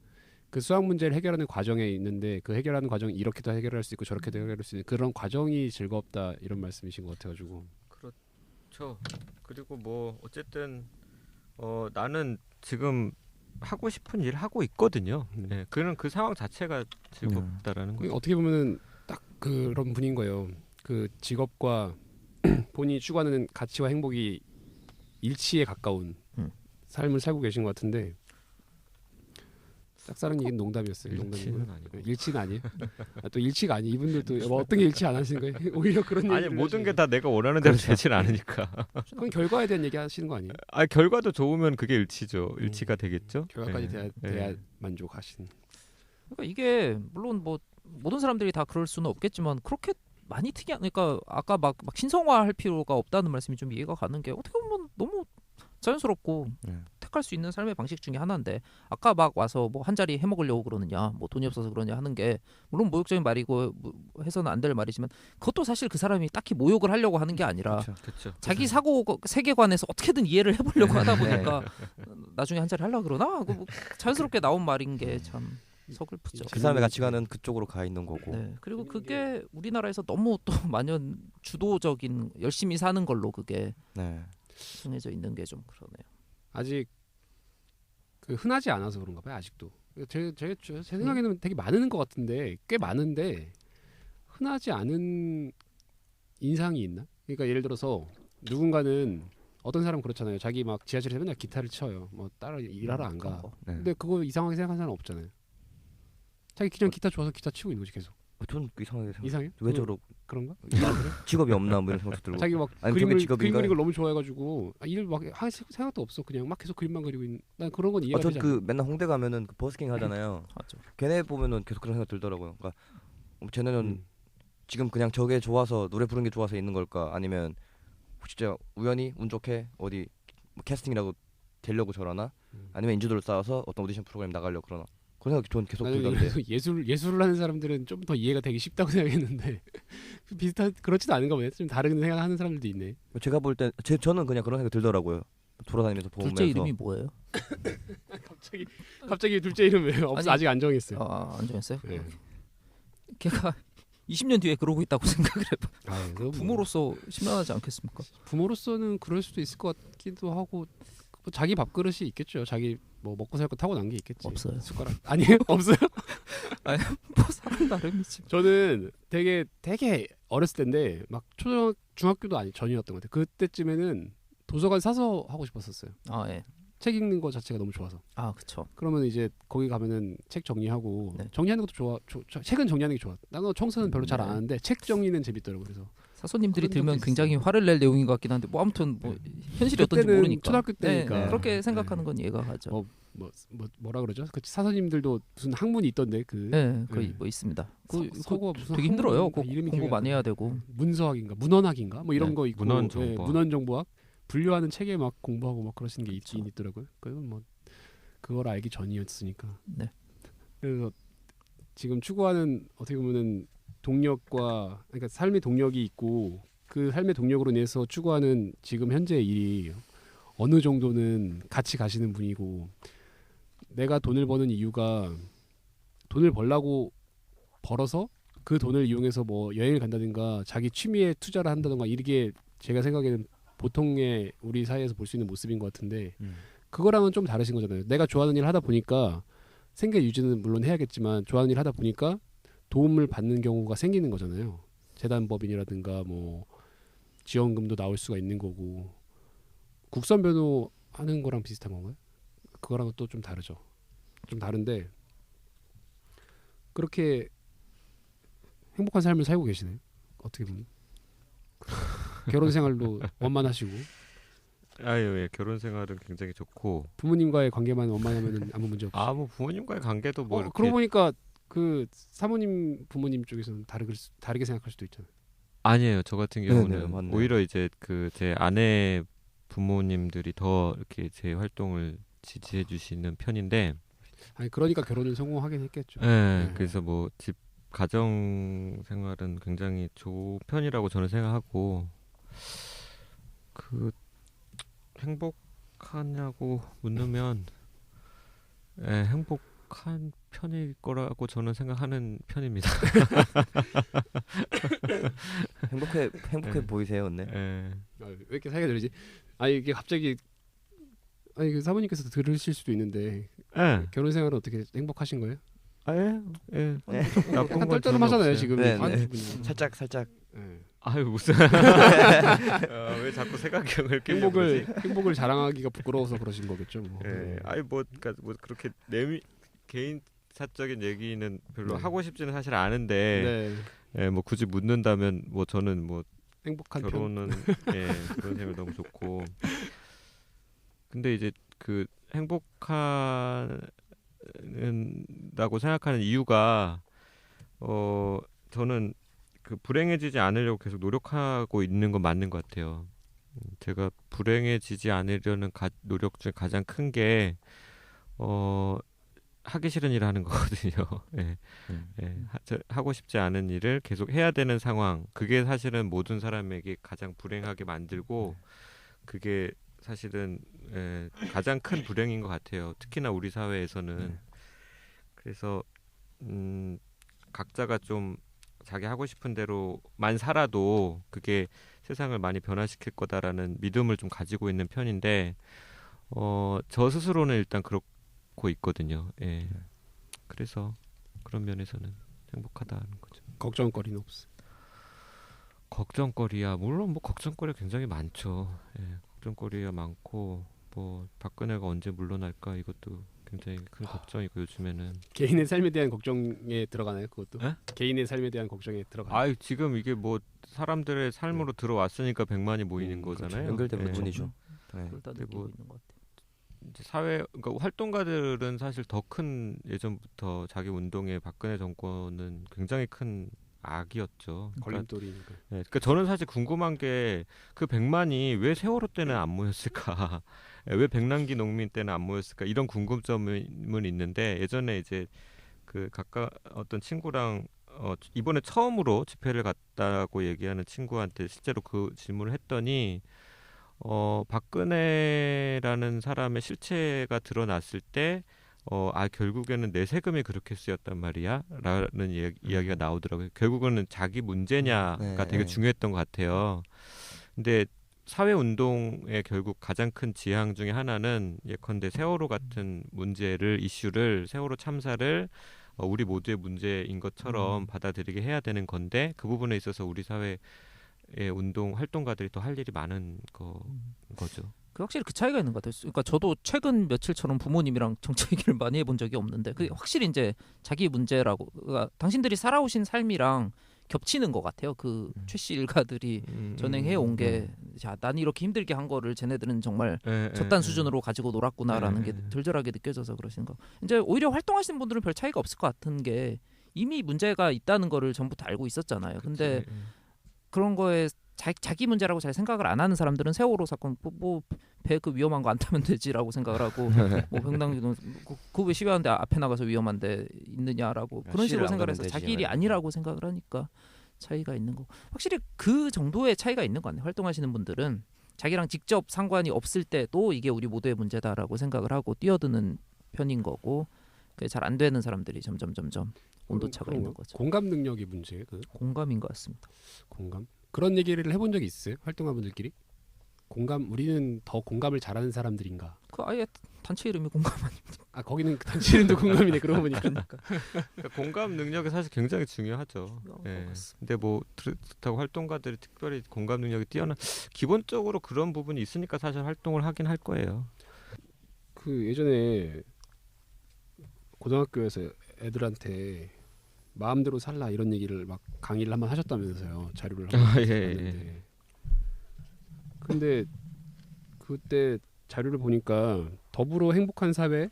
그 수학 문제를 해결하는 과정에 있는데 그 해결하는 과정이 이렇게도 해결할 수 있고 저렇게도 해결할 수 있는 그런 과정이 즐겁다 이런 말씀이신 것 같아가지고. 그렇죠. 그리고 뭐 어쨌든 나는 지금 하고 싶은 일 하고 있거든요. 네, 그 상황 자체가 즐겁다라는 거죠. 어떻게 보면은 딱 그런 분인 거예요. 그 직업과 본인이 추구하는 가치와 행복이 일치에 가까운 삶을 살고 계신 것 같은데 짝사랑 얘기는 농담이었어요. 일치는 아니고. 일치는 아니에요. 또 일치가 아니. 이분들도 뭐 어떤 게 일치 안 하시는 거예요? 오히려 그런 아니 모든 게 다 내가 원하는 대로 되진 않으니까. 그건 결과에 대한 얘기 하시는 거 아니에요? 아 결과도 좋으면 그게 일치죠. 일치가 되겠죠. 결과까지 돼야 만족하시는. 그러니까 이게 물론 뭐 모든 사람들이 다 그럴 수는 없겠지만 그렇게 많이 그러니까 아까 막 신성화할 필요가 없다는 말씀이 좀 이해가 가는 게 어떻게 보면 너무 자연스럽고 택할 수 있는 삶의 방식 중에 하나인데 아까 막 와서 뭐 한 자리 해먹으려고 그러느냐 뭐 돈이 없어서 그러냐 하는 게 물론 모욕적인 말이고 해서는 안 될 말이지만 그것도 사실 그 사람이 딱히 모욕을 하려고 하는 게 아니라 그쵸. 자기 사고 세계관에서 어떻게든 이해를 해보려고 하다 보니까 나중에 한 자리 하려고 그러나 뭐 자연스럽게 나온 말인 게 참 서글프죠. 그 사람의 가치관은 그쪽으로 가 있는 거고. 네. 그리고 그게 우리나라에서 너무 또 만연 주도적인 열심히 사는 걸로 그게 정해져 있는 게 좀 그러네요. 아직 그 흔하지 않아서 그런가 봐요. 아직도. 제 생각에는 되게 많은 것 같은데 꽤 많은데 흔하지 않은 인상이 있나? 그러니까 예를 들어서 누군가는 어떤 사람은 그렇잖아요. 자기 막 지하철에서 맨날 기타를 쳐요. 뭐 따로 일하러 안 가. 근데 그거 이상하게 생각하는 사람 없잖아요. 자기 그냥 기타 좋아서 기타 치고 있는 거지 계속. 전 이상하게 생각. 이상해? 왜 저러? 그런가? 직업이 없나 뭐 이런 생각도 들고. 자기 막 그림 그리는 걸 너무 좋아해가지고 일 막 할 생각도 없어. 그냥 막 계속 그림만 그리고 있는. 난 그런 건 이해가 되지 않아. 전 그 맨날 홍대 가면은 그 버스킹 하잖아요. 걔네 보면은 계속 그런 생각 들더라고요. 그러니까 쟤네는 지금 그냥 저게 좋아서 노래 부르는 게 좋아서 있는 걸까? 아니면 진짜 우연히 운 좋게 어디 뭐 캐스팅이라도 되려고 저러나? 아니면 인지도를 쌓아서 어떤 오디션 프로그램 나가려고 그러나? 그런 생각이 전 계속 들던데. 예술을 하는 사람들은 좀 더 이해가 되기 쉽다고 생각했는데 그렇지도 않은가 보네. 좀 다른 생각하는 사람들도 있네. 제가 볼 때 저는 그냥 그런 생각이 들더라고요. 돌아다니면서 보면서. 둘째 이름이 뭐예요? 갑자기 둘째 이름 왜요? 아직 안 정했어요. 안 정했어요? 네. 걔가 20년 뒤에 그러고 있다고 생각을 해봐. 부모로서 심란하지 않겠습니까? 부모로서는 그럴 수도 있을 것 같기도 하고 자기 밥그릇이 있겠죠. 자기 뭐 먹고 살 거 타고 난 게 있겠지. 없어요. 숟가락 아니에요? 없어요? 아니 뭐 사람 나름이지. 저는 되게 어렸을 때인데 막 중학교도 전이었던 것 같아요. 그때쯤에는 도서관 사서 하고 싶었었어요. 예. 책 읽는 거 자체가 너무 좋아서. 그렇죠. 그러면 이제 거기 가면은 책 정리하고 정리하는 것도 좋아. 책은 정리하는 게 좋아. 나는 청소는 별로 잘 안 하는데 책 정리는 재밌더라고. 그래서 사소님들이 들면 굉장히 화를 낼 내용인 것 같긴 한데 뭐 아무튼 뭐 현실이 어떤지 모르니까 초등학교 때니까 그렇게 생각하는 건 이해가 가죠. 뭐라 그러죠? 그 사서님들도 무슨 학문이 있던데 거의 뭐 있습니다. 그거 무슨 되게 힘들어요. 이름이 공부 많이 해야 되고 문서학인가 문헌학인가 뭐 이런 거 있고 문헌정보학 분류하는 책에 막 공부하고 막 그러시는 게 있긴 있더라고요. 그건 뭐 그걸 알기 전이었으니까. 그래서 지금 추구하는 어떻게 보면은 동력과 그러니까 삶의 동력이 있고 그 삶의 동력으로 인해서 추구하는 지금 현재의 일이 어느 정도는 같이 가시는 분이고 내가 돈을 버는 이유가 돈을 벌라고 벌어서 그 돈을 이용해서 뭐 여행을 간다든가 자기 취미에 투자를 한다든가 이게 제가 생각에는 보통의 우리 사회에서 볼 수 있는 모습인 것 같은데 그거랑은 좀 다르신 거잖아요. 내가 좋아하는 일을 하다 보니까 생계 유지는 물론 해야겠지만 좋아하는 일을 하다 보니까 도움을 받는 경우가 생기는 거잖아요. 재단법인이라든가 뭐 지원금도 나올 수가 있는 거고 국선 변호 하는 거랑 비슷한 건가요? 그거랑은 또 좀 다르죠. 좀 다른데 그렇게 행복한 삶을 살고 계시네요. 어떻게 보면 결혼 생활도 원만하시고. 아유, 예, 결혼 생활은 굉장히 좋고 부모님과의 관계만 원만하면은 아무 문제 없이. 뭐 부모님과의 관계도 뭐 이렇게. 그러고 보니까 그 사모님 부모님 쪽에서는 다르게 생각할 수도 있잖아요. 아니에요. 저 같은 경우는 오히려 이제 그 제 아내 부모님들이 더 이렇게 제 활동을 지지해 주시는 편인데. 아니 그러니까 결혼을 성공하긴 했겠죠. 네. 그래서 뭐 집 가정 생활은 굉장히 좋은 편이라고 저는 생각하고 그 행복하냐고 묻으면 행복한 편일 거라고 저는 생각하는 편입니다. 행복해 보이세요, 근데? 왜 이렇게 사이가 저러지? 이게 갑자기 그 사모님께서 들으실 수도 있는데 결혼 생활은 어떻게 행복하신 거예요? 예. 약간 떨떠름하잖아요 지금. 살짝. 아유 무슨 왜 자꾸 색안경을 행복을 자랑하기가 부끄러워서 그러신 거겠죠. 뭐. 그러니까 뭐 그렇게 개인 사적인 얘기는 별로 하고 싶지는 사실 않은데 뭐 굳이 묻는다면 뭐 저는 뭐 행복한 결혼은 그런 생활 너무 좋고. 근데 이제 그 행복한다고 생각하는 이유가 저는 그 불행해지지 않으려고 계속 노력하고 있는 건 맞는 것 같아요. 제가 불행해지지 않으려는 노력 중에 가장 큰 게 하기 싫은 일을 하는 거거든요. 하고 싶지 않은 일을 계속 해야 되는 상황. 그게 사실은 모든 사람에게 가장 불행하게 만들고 그게 사실은 가장 큰 불행인 것 같아요. 특히나 우리 사회에서는. 그래서 각자가 좀 자기 하고 싶은 대로만 살아도 그게 세상을 많이 변화시킬 거다라는 믿음을 좀 가지고 있는 편인데 저 스스로는 일단 그렇고 있거든요. 그래서 그런 면에서는 행복하다는 거죠. 걱정거리는 없어요? 걱정거리야 물론 뭐 걱정거리가 굉장히 많죠. 걱정거리가 많고 뭐 박근혜가 언제 물러날까 이것도 굉장히 큰 걱정이고 요즘에는 개인의 삶에 대한 걱정에 들어가나요? 그것도? 개인의 삶에 대한 걱정에 들어가나요? 지금 이게 뭐 사람들의 삶으로 들어왔으니까 100만이 모이는 거잖아요. 그렇죠. 연결된 부분이죠. 그리고 이제 그러니까 활동가들은 사실 더 큰 예전부터 자기 운동에 박근혜 정권은 굉장히 큰 악이었죠. 걸림돌이니까. 그러니까 저는 사실 궁금한 게 그 100만이 왜 세월호 때는 안 모였을까? 왜 백남기 농민 때는 안 모였을까? 이런 궁금점은 있는데 예전에 이제 그 어떤 친구랑 이번에 처음으로 집회를 갔다고 얘기하는 친구한테 실제로 그 질문을 했더니 박근혜라는 사람의 실체가 드러났을 때 결국에는 내 세금이 그렇게 쓰였단 말이야 라는 이야기가 나오더라고요. 결국은 자기 문제냐가 되게 중요했던 것 같아요. 근데 사회운동의 결국 가장 큰 지향 중에 하나는 예컨대 세월호 같은 이슈를 세월호 참사를 우리 모두의 문제인 것처럼 받아들이게 해야 되는 건데 그 부분에 있어서 우리 사회의 운동 활동가들이 더 할 일이 많은 거죠. 확실히 그 차이가 있는 것 같아요. 그러니까 저도 최근 며칠처럼 부모님이랑 정치 얘기를 많이 해본 적이 없는데 그게 확실히 이제 자기 문제라고 그러니까 당신들이 살아오신 삶이랑 겹치는 것 같아요. 그 최씨 일가들이 전행해 온 게 난 이렇게 힘들게 한 거를 쟤네들은 정말 저딴 수준으로 가지고 놀았구나라는 게 절절하게 느껴져서 그러신 거. 이제 오히려 활동하시는 분들은 별 차이가 없을 것 같은 게 이미 문제가 있다는 거를 전부터 알고 있었잖아요. 근데 그런 거에 자기 문제라고 잘 생각을 안 하는 사람들은 세월호 사건 배 그 위험한 거 안 타면 되지라고 생각을 하고 뭐 병당기도 그 왜 시위하는데 앞에 나가서 위험한데 있느냐라고 그런 식으로 생각을 해서 자기 일이 아니라고 생각을 하니까 차이가 있는 거. 확실히 그 정도의 차이가 있는 것 같네요. 활동하시는 분들은 자기랑 직접 상관이 없을 때도 이게 우리 모두의 문제다라고 생각을 하고 뛰어드는 편인 거고 그게 잘 안 되는 사람들이 점점 온도차가 있는 거죠. 공감 능력이 문제예요. 공감인 것 같습니다. 공감? 그런 얘기를 해본 적이 있어요? 활동가분들끼리? 우리는 더 공감을 잘하는 사람들인가? 그 아예 단체 이름이 공감 아닙니까? 거기는 그 단체 이름도 공감이네. 그러고 보니까. 그러니까 공감 능력이 사실 굉장히 중요하죠. 근데 뭐 그렇다고 활동가들이 특별히 공감 능력이 뛰어난 기본적으로 그런 부분이 있으니까 사실 활동을 하긴 할 거예요. 그 예전에 고등학교에서 애들한테 마음대로 살라 이런 얘기를 막 강의를 한번 하셨다면서요. 자료를 한번 봤는데. 근데 그때 자료를 보니까 더불어 행복한 사회,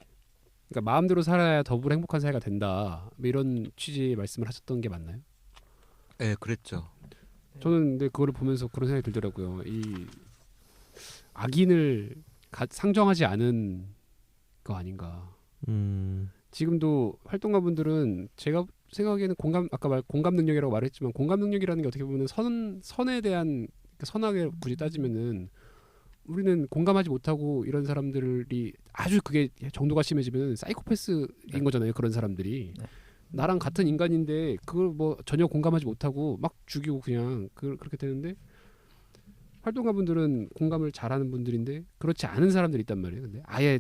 그러니까 마음대로 살아야 더불어 행복한 사회가 된다. 뭐 이런 취지의 말씀을 하셨던 게 맞나요? 네, 그랬죠. 저는 근데 그거를 보면서 그런 생각이 들더라고요. 이 악인을 상정하지 않은 거 아닌가. 지금도 활동가분들은 제가 생각에는 공감 능력이라고 말했지만 공감 능력이라는 게 어떻게 보면 선에 대한 선하게 굳이 따지면은 우리는 공감하지 못하고 이런 사람들이 아주 그게 정도가 심해지면 사이코패스인 거잖아요. 그런 사람들이 나랑 같은 인간인데 그걸 뭐 전혀 공감하지 못하고 막 죽이고 그냥 그렇게 되는데 활동가분들은 공감을 잘하는 분들인데 그렇지 않은 사람들이 있단 말이에요. 근데 아예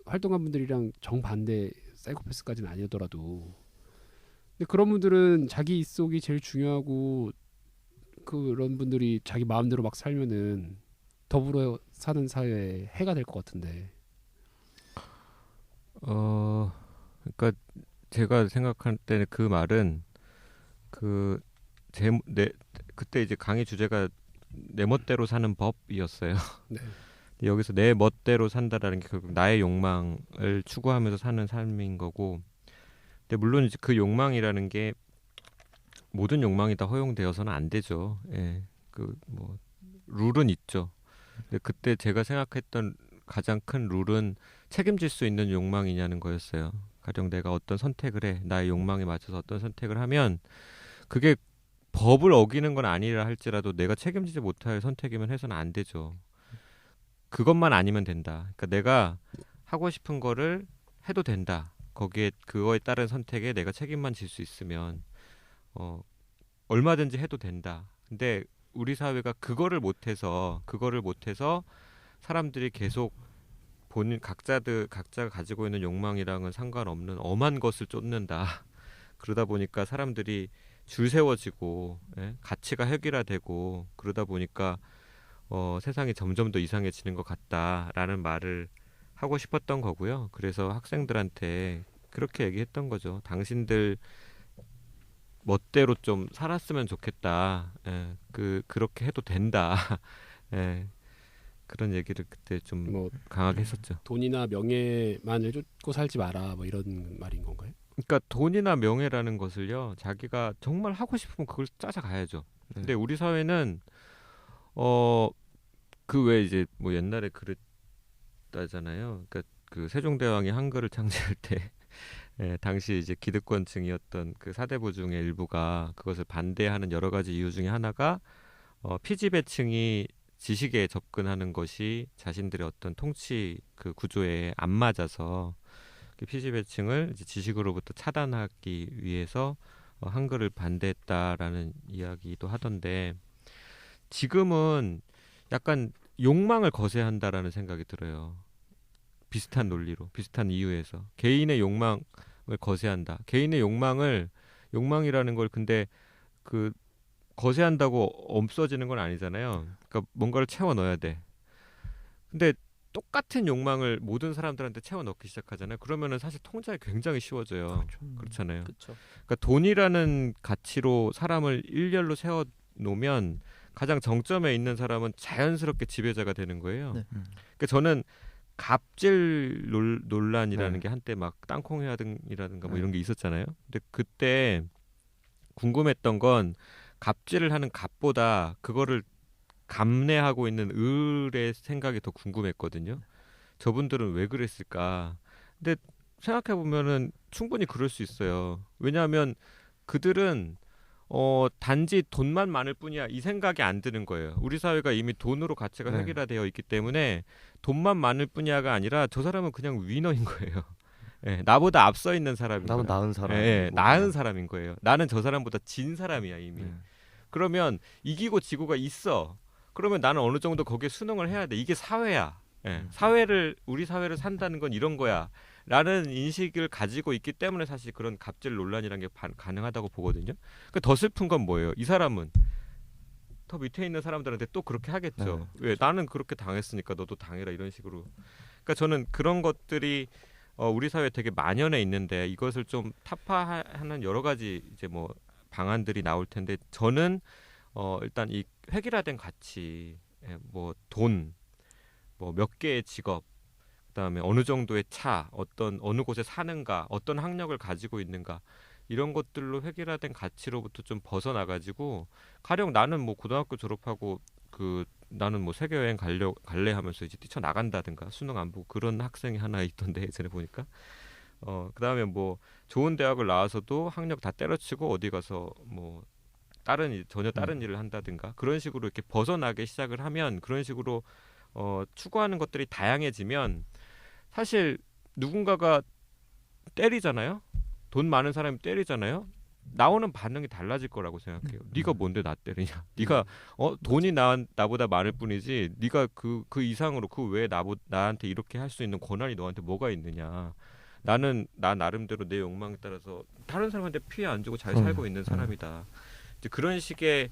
활동가분들이랑 정반대 사이코패스까지는 아니더라도 근데 그런 분들은 자기 속이 제일 중요하고 그런 분들이 자기 마음대로 막 살면은 더불어 사는 사회에 해가 될 것 같은데. 그러니까 제가 생각할 때는 그 말은 그때 이제 강의 주제가 내 멋대로 사는 법이었어요. 네. 여기서 내 멋대로 산다라는 게 결국 나의 욕망을 추구하면서 사는 삶인 거고, 근데 물론 이제 그 욕망이라는 게 모든 욕망이 다 허용되어서는 안 되죠. 예, 그 뭐 룰은 있죠. 근데 그때 제가 생각했던 가장 큰 룰은 책임질 수 있는 욕망이냐는 거였어요. 가령 내가 어떤 선택을 해, 나의 욕망에 맞춰서 어떤 선택을 하면 그게 법을 어기는 건 아니라 할지라도 내가 책임지지 못할 선택이면 해서는 안 되죠. 그것만 아니면 된다. 그러니까 내가 하고 싶은 거를 해도 된다. 거기에 그거에 따른 선택에 내가 책임만 질 수 있으면 얼마든지 해도 된다. 근데 우리 사회가 그거를 못해서 사람들이 계속 본인 각자가 가지고 있는 욕망이랑은 상관없는 엄한 것을 쫓는다. 그러다 보니까 사람들이 줄 세워지고 가치가 획일화되고 그러다 보니까 세상이 점점 더 이상해지는 것 같다라는 말을 하고 싶었던 거고요. 그래서 학생들한테 그렇게 얘기했던 거죠. 당신들 멋대로 좀 살았으면 좋겠다. 그렇게 해도 된다. 그런 얘기를 그때 좀 뭐 강하게 했었죠. 돈이나 명예만을 쫓고 살지 마라. 뭐 이런 말인 건가요? 그러니까 돈이나 명예라는 것을요. 자기가 정말 하고 싶으면 그걸 찾아가야죠. 근데 우리 사회는 그 왜 이제 뭐 옛날에 그랬다잖아요. 그러니까 그 세종대왕이 한글을 창제할 때 당시 이제 기득권층이었던 그 사대부 중의 일부가 그것을 반대하는 여러 가지 이유 중에 하나가 피지배층이 지식에 접근하는 것이 자신들의 어떤 통치 그 구조에 안 맞아서 피지배층을 이제 지식으로부터 차단하기 위해서 한글을 반대했다라는 이야기도 하던데 지금은 약간 욕망을 거세한다라는 생각이 들어요. 비슷한 논리로, 비슷한 이유에서 개인의 욕망을 거세한다. 개인의 욕망이라는 걸 근데 그 거세한다고 없어지는 건 아니잖아요. 그러니까 뭔가를 채워 넣어야 돼. 근데 똑같은 욕망을 모든 사람들한테 채워 넣기 시작하잖아요. 그러면은 사실 통제하기 굉장히 쉬워져요. 그렇잖아요. 그렇죠. 그러니까 돈이라는 가치로 사람을 일렬로 세워 놓으면 가장 정점에 있는 사람은 자연스럽게 지배자가 되는 거예요. 네. 그러니까 저는 갑질 논란이라는 게 한때 막 땅콩회화등이라든가 뭐 이런 게 있었잖아요. 근데 그때 궁금했던 건 갑질을 하는 갑보다 그거를 감내하고 있는 을의 생각이 더 궁금했거든요. 저분들은 왜 그랬을까? 근데 생각해 보면은 충분히 그럴 수 있어요. 왜냐하면 그들은 단지 돈만 많을 뿐이야 이 생각이 안 드는 거예요. 우리 사회가 이미 돈으로 가치가 획일화되어 있기 때문에 돈만 많을 뿐이야가 아니라 저 사람은 그냥 위너인 거예요. 나보다 앞서 있는 사람인 거예요. 나보다 나은 사람. 나은 사람인 거예요. 나는 저 사람보다 진 사람이야 이미. 그러면 이기고 지고가 있어. 그러면 나는 어느 정도 거기에 순응을 해야 돼. 이게 사회야. 우리 사회를 산다는 건 이런 거야. 라는 인식을 가지고 있기 때문에 사실 그런 갑질 논란이라는 게 가능하다고 보거든요. 그러니까 더 슬픈 건 뭐예요? 이 사람은 더 밑에 있는 사람들한테 또 그렇게 하겠죠. 왜? 나는 그렇게 당했으니까 너도 당해라 이런 식으로. 그러니까 저는 그런 것들이 우리 사회에 되게 만연해 있는데 이것을 좀 타파하는 여러 가지 이제 뭐 방안들이 나올 텐데 저는 일단 이 획일화된 가치, 뭐 돈, 뭐 몇 개의 직업, 그다음에 어느 정도의 차, 어느 곳에 사는가, 어떤 학력을 가지고 있는가 이런 것들로 획일화된 가치로부터 좀 벗어나가지고 가령 나는 뭐 고등학교 졸업하고 나는 뭐 세계 여행 갈래 하면서 이제 뛰쳐나간다든가 수능 안 보고 그런 학생이 하나 있던데 예전에 보니까 그다음에 뭐 좋은 대학을 나와서도 학력 다 때려치고 어디 가서 뭐 전혀 다른 일을 한다든가 그런 식으로 이렇게 벗어나게 시작을 하면 그런 식으로 추구하는 것들이 다양해지면 사실 누군가가 때리잖아요. 돈 많은 사람이 때리잖아요. 나오는 반응이 달라질 거라고 생각해요. 네가 뭔데 나 때리냐? 네가 돈이 나보다 많을 뿐이지 네가 그 이상으로 그 외에 나한테 이렇게 할 수 있는 권한이 너한테 뭐가 있느냐? 나는 나 나름대로 내 욕망에 따라서 다른 사람한테 피해 안 주고 잘 살고 있는 사람이다. 이제 그런 식의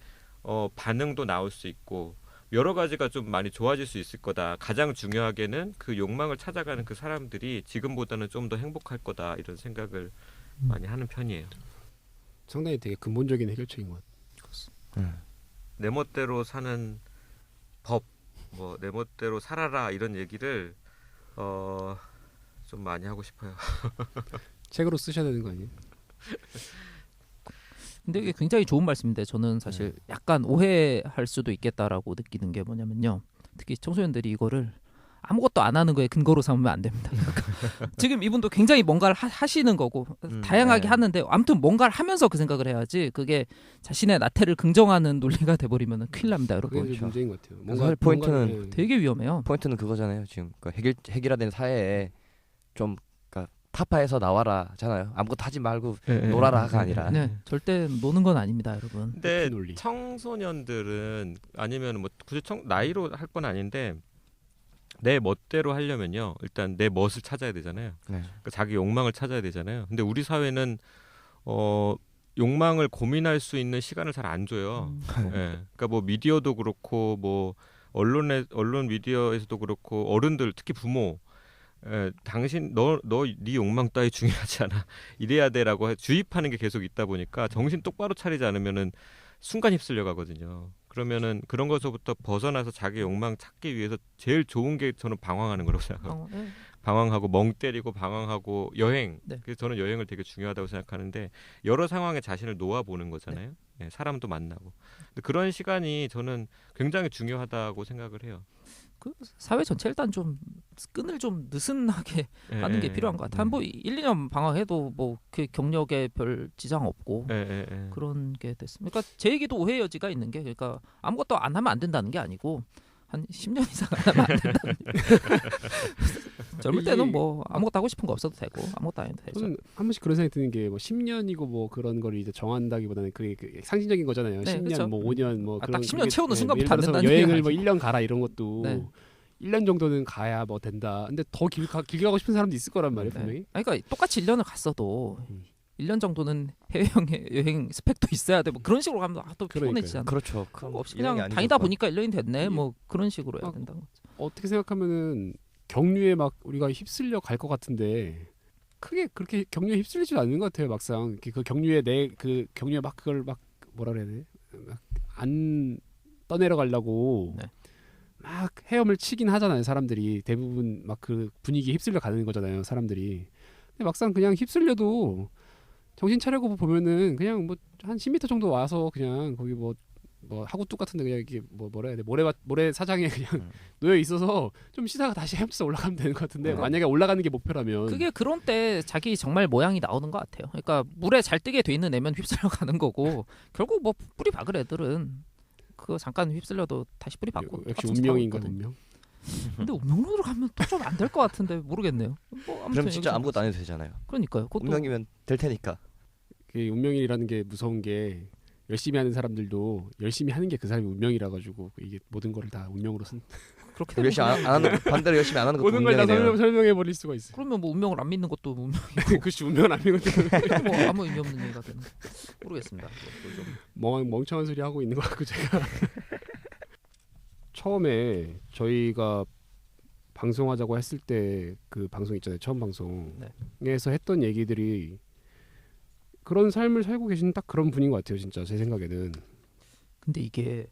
반응도 나올 수 있고 여러 가지가 좀 많이 좋아질 수 있을 거다. 가장 중요하게는 그 욕망을 찾아가는 그 사람들이 지금보다는 좀 더 행복할 거다. 이런 생각을 많이 하는 편이에요. 상당히 되게 근본적인 해결책인 것 같아요. 내 멋대로 사는 법, 뭐 내 멋대로 살아라 이런 얘기를 좀 많이 하고 싶어요. 책으로 쓰셔야 되는 거 아니에요? 근데 이게 굉장히 좋은 말씀인데 저는 사실 약간 오해할 수도 있겠다라고 느끼는 게 뭐냐면요. 특히 청소년들이 이거를 아무것도 안 하는 거에 근거로 삼으면 안 됩니다. 지금 이분도 굉장히 뭔가를 하시는 거고 다양하게 하는데 아무튼 뭔가를 하면서 그 생각을 해야지 그게 자신의 나태를 긍정하는 논리가 돼버리면 큰일 납니다, 여러분. 그게 문제인 것 같아요. 뭔가 포인트는 되게 위험해요. 포인트는 그거잖아요. 지금 해결화된 사회에 좀 타파에서 나와라잖아요. 아무것도 하지 말고 놀아라가 아니라. 네, 절대 노는 건 아닙니다, 여러분. 근데 청소년들은 아니면 뭐 굳이 나이로 할 건 아닌데 내 멋대로 하려면요. 일단 내 멋을 찾아야 되잖아요. 그러니까 자기 욕망을 찾아야 되잖아요. 근데 우리 사회는 욕망을 고민할 수 있는 시간을 잘 안 줘요. 그러니까 뭐 미디어도 그렇고 뭐 언론 미디어에서도 그렇고 어른들 특히 부모 당신 네 욕망 따위 중요하지 않아 이래야 돼라고 주입하는 게 계속 있다 보니까 정신 똑바로 차리지 않으면은 순간 휩쓸려 가거든요. 그러면은 그런 것서부터 벗어나서 자기 욕망 찾기 위해서 제일 좋은 게 저는 방황하는 거라고 생각해요. 방황하고 멍 때리고 방황하고 여행. 그래서 저는 여행을 되게 중요하다고 생각하는데 여러 상황에 자신을 놓아보는 거잖아요. 사람도 만나고. 근데 그런 시간이 저는 굉장히 중요하다고 생각을 해요. 그 사회 전체 일단 좀 끈을 좀 느슨하게 하는 게 필요한 것 같아요. 뭐 1, 2년 방황해도 뭐 그 경력에 별 지장 없고 그런 게 됐습니다. 그러니까 제 얘기도 오해 여지가 있는 게 그러니까 아무것도 안 하면 안 된다는 게 아니고 한 10년 이상 안 하면 안 된다는 젊을 때는 뭐 아무것도 하고 싶은 거 없어도 되고 아무것도 안 해도 되죠. 저는 한 번씩 그런 생각이 드는 게 뭐 10년이고 뭐 그런 걸 이제 정한다기보다는 그게 상징적인 거잖아요. 10년 그렇죠. 뭐 5년 뭐 딱 10년 채우는 순간부터 안 된다는 여행을 뭐 1년 가라 이런 것도 1년 정도는 가야 뭐 된다. 근데 더 길게 가고 싶은 사람도 있을 거란 말이에요, 분명히. 그러니까 똑같이 1년을 갔어도 1년 정도는 해외 여행 스펙도 있어야 돼. 뭐 그런 식으로 가면 또 피곤해지잖아. 그렇죠. 그거 없이 그냥 다니다 보니까 1년이 됐네. 뭐 그런 식으로 해야 된다는 거죠. 어떻게 생각하면은 경류에 막 우리가 휩쓸려 갈 것 같은데 크게 그렇게 경류에 휩쓸리지도 않는 것 같아요. 막상 그 경류에 경류에 막 그걸 막 뭐라 그래야 돼? 안 떠내려 가려고 막 헤엄을 치긴 하잖아요. 사람들이 대부분 막 그 분위기에 휩쓸려 가는 거잖아요. 사람들이. 근데 막상 그냥 휩쓸려도 정신 차리고 보면은 그냥 뭐 한 10m 정도 와서 그냥 거기 뭐 하구 뚝 같은데 그냥 이게 뭐라 해야 돼? 모래 사장에 그냥 놓여 있어서 좀 쉬다가 다시 헤엄쳐서 올라가면 되는 것 같은데 만약에 올라가는 게 목표라면 그게 그런 때 자기 정말 모양이 나오는 것 같아요. 그러니까 물에 잘 뜨게 돼 있는 애면 휩쓸려 가는 거고 결국 뭐 뿌리 박을 애들은 그거 잠깐 휩쓸려도 다시 뿌리 박고 역시 운명인가 운명. 근데 운명론으로 가면 또 좀 안 될 것 같은데 모르겠네요. 뭐 아무튼 그럼 진짜 아무것도 안 해도 되잖아요. 그러니까요. 운명이면 될 테니까. 그 운명이라는 게 무서운 게 열심히 하는 사람들도 열심히 하는 게 그 사람이 운명이라 가지고 이게 모든 걸 다 운명으로 쓴. 그렇게 열심히 안 하는 반대로 열심히 안 하는 것도 모든 걸 다 설명해 버릴 수가 있어. 그러면 뭐 운명을 안 믿는 것도 운명이고. 그렇지 운명을 안 믿는 것도 뭐 아무 의미 없는 얘기가 되는. 모르겠습니다. 멍청한 소리 하고 있는 것 같고 제가 처음에 저희가 방송하자고 했을 때 그 방송 있잖아요. 처음 방송에서 했던 얘기들이 그런 삶을 살고 계신 딱 그런 분인 것 같아요. 진짜 제 생각에는. 근데 이게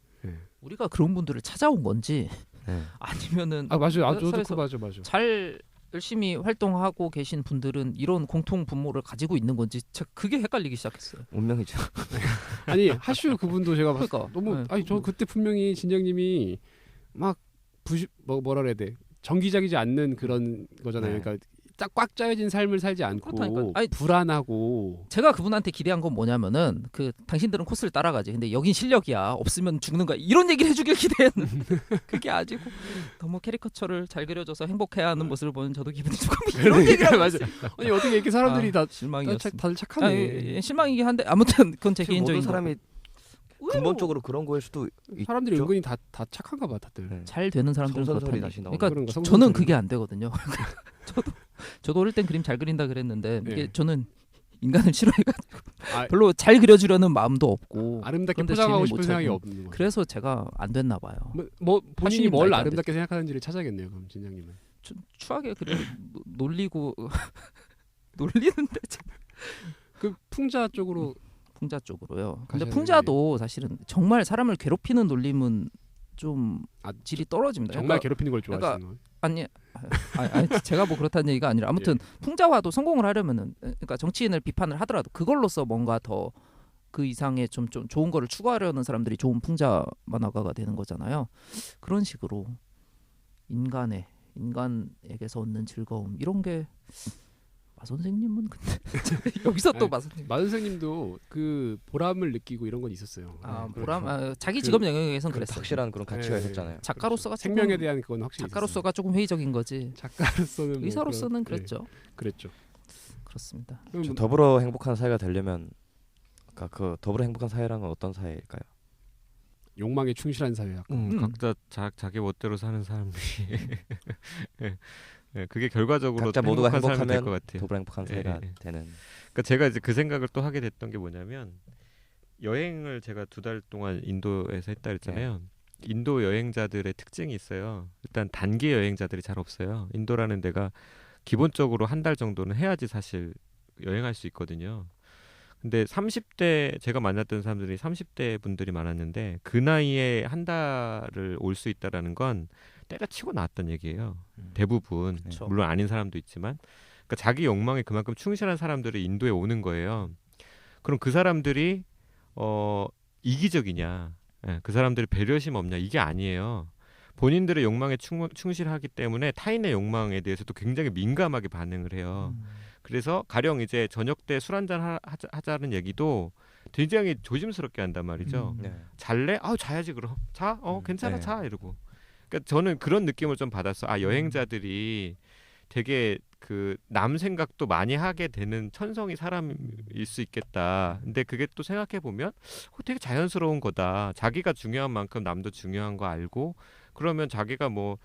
우리가 그런 분들을 찾아온 건지 아니면은 맞아요. 저도 맞아. 잘 열심히 활동하고 계신 분들은 이런 공통 분모를 가지고 있는 건지 그게 헷갈리기 시작했어요. 운명이죠. 아니 하슈 그분도 제가 그러니까 너무 저 그때 분명히 진영님이 막 뭐라 그래야 돼 정기적이지 않는 그런 거잖아요. 그러니까 꽉 짜여진 삶을 살지 않고 아니, 불안하고. 제가 그분한테 기대한 건 뭐냐면은 당신들은 코스를 따라가지. 근데 여긴 실력이야. 없으면 죽는 거야. 이런 얘기를 해주길 기대했는데 그게 아니고 너무 캐리커처를 잘 그려줘서 행복해하는 모습을 보는 저도 기분이 조금 이런 얘기를 맞아. 아니 어떻게 이렇게 사람들이 다 다들 착하네. 실망이긴 한데 아무튼 그건 제 개인적인 모든 사람이 근본적으로 그런 거일 수도 사람들이 있죠? 은근히 다 착한가 봐 다들. 잘 되는 사람들은 성선설이 그렇다니. 다시 나오는 그러니까 저는 그게 안 되거든요. 저도 어릴 땐 그림 잘 그린다 그랬는데 이게 저는 인간을 싫어해가지고 별로 잘 그려주려는 마음도 없고 아름답게 포장하고 싶은 생각이 없는 거예요. 그래서 제가 안 됐나 봐요. 뭐 본인이 뭘 아름답게 생각하는지를 찾아야겠네요. 그럼 진장님은 추하게 그려 놀리고 놀리는데 그 풍자 쪽으로요. 근데 풍자도 사실은 정말 사람을 괴롭히는 놀림은 좀 질이 떨어집니다. 정말 괴롭히는 걸 좋아하시는 거예요? 아니 제가 뭐 그렇다는 얘기가 아니라 아무튼 풍자와도 성공을 하려면은 그러니까 정치인을 비판을 하더라도 그걸로써 뭔가 더 그 이상의 좀 좋은 거를 추구하려는 사람들이 좋은 풍자 만화가가 되는 거잖아요. 그런 식으로 인간에게서 얻는 즐거움 이런 게 마 선생님은 근데 여기서 또 마 선생님도 그 보람을 느끼고 이런 건 있었어요. 보람 자기 직업 영역에서는 그랬어요. 확실한 그런 가치가 있었잖아요. 작가로서가 생명에 대한 그건 확실히 작가로서가 조금 회의적인 거지. 작가로서는 의사로서는 그랬죠. 그랬죠. 그렇습니다. 더불어 행복한 사회가 되려면 그 더불어 행복한 사회란 건 어떤 사회일까요? 욕망에 충실한 사회. 각자 자기 멋대로 사는 사람들이 그게 결과적으로 각자 모두가 행복하면 될 것 같아요. 더불어 행복한 사회가 되는. 그러니까 제가 이제 그 생각을 또 하게 됐던 게 뭐냐면 여행을 제가 2달 동안 인도에서 했다 그랬잖아요. 인도 여행자들의 특징이 있어요. 일단 단기 여행자들이 잘 없어요. 인도라는 데가 기본적으로 1달 정도는 해야지 사실 여행할 수 있거든요. 근데 30대 제가 만났던 사람들이 30대 분들이 많았는데 그 나이에 1달을 올 수 있다라는 건 때가 치고 나왔던 얘기예요. 대부분 물론 아닌 사람도 있지만 그러니까 자기 욕망에 그만큼 충실한 사람들이 인도에 오는 거예요. 그럼 그 사람들이 이기적이냐, 그 사람들이 배려심 없냐 이게 아니에요. 본인들의 욕망에 충실하기 때문에 타인의 욕망에 대해서도 굉장히 민감하게 반응을 해요. 그래서 가령 이제 저녁 때 술 한잔 하자는 얘기도 굉장히 조심스럽게 한단 말이죠. 잘래? 자야지 그럼. 자, 괜찮아, 자 이러고. 그러니까 저는 그런 느낌을 좀 받았어. 여행자들이 되게 그 남 생각도 많이 하게 되는 천성이 사람일 수 있겠다. 근데 그게 또 생각해 보면 되게 자연스러운 거다. 자기가 중요한 만큼 남도 중요한 거 알고 그러면 자기가 뭐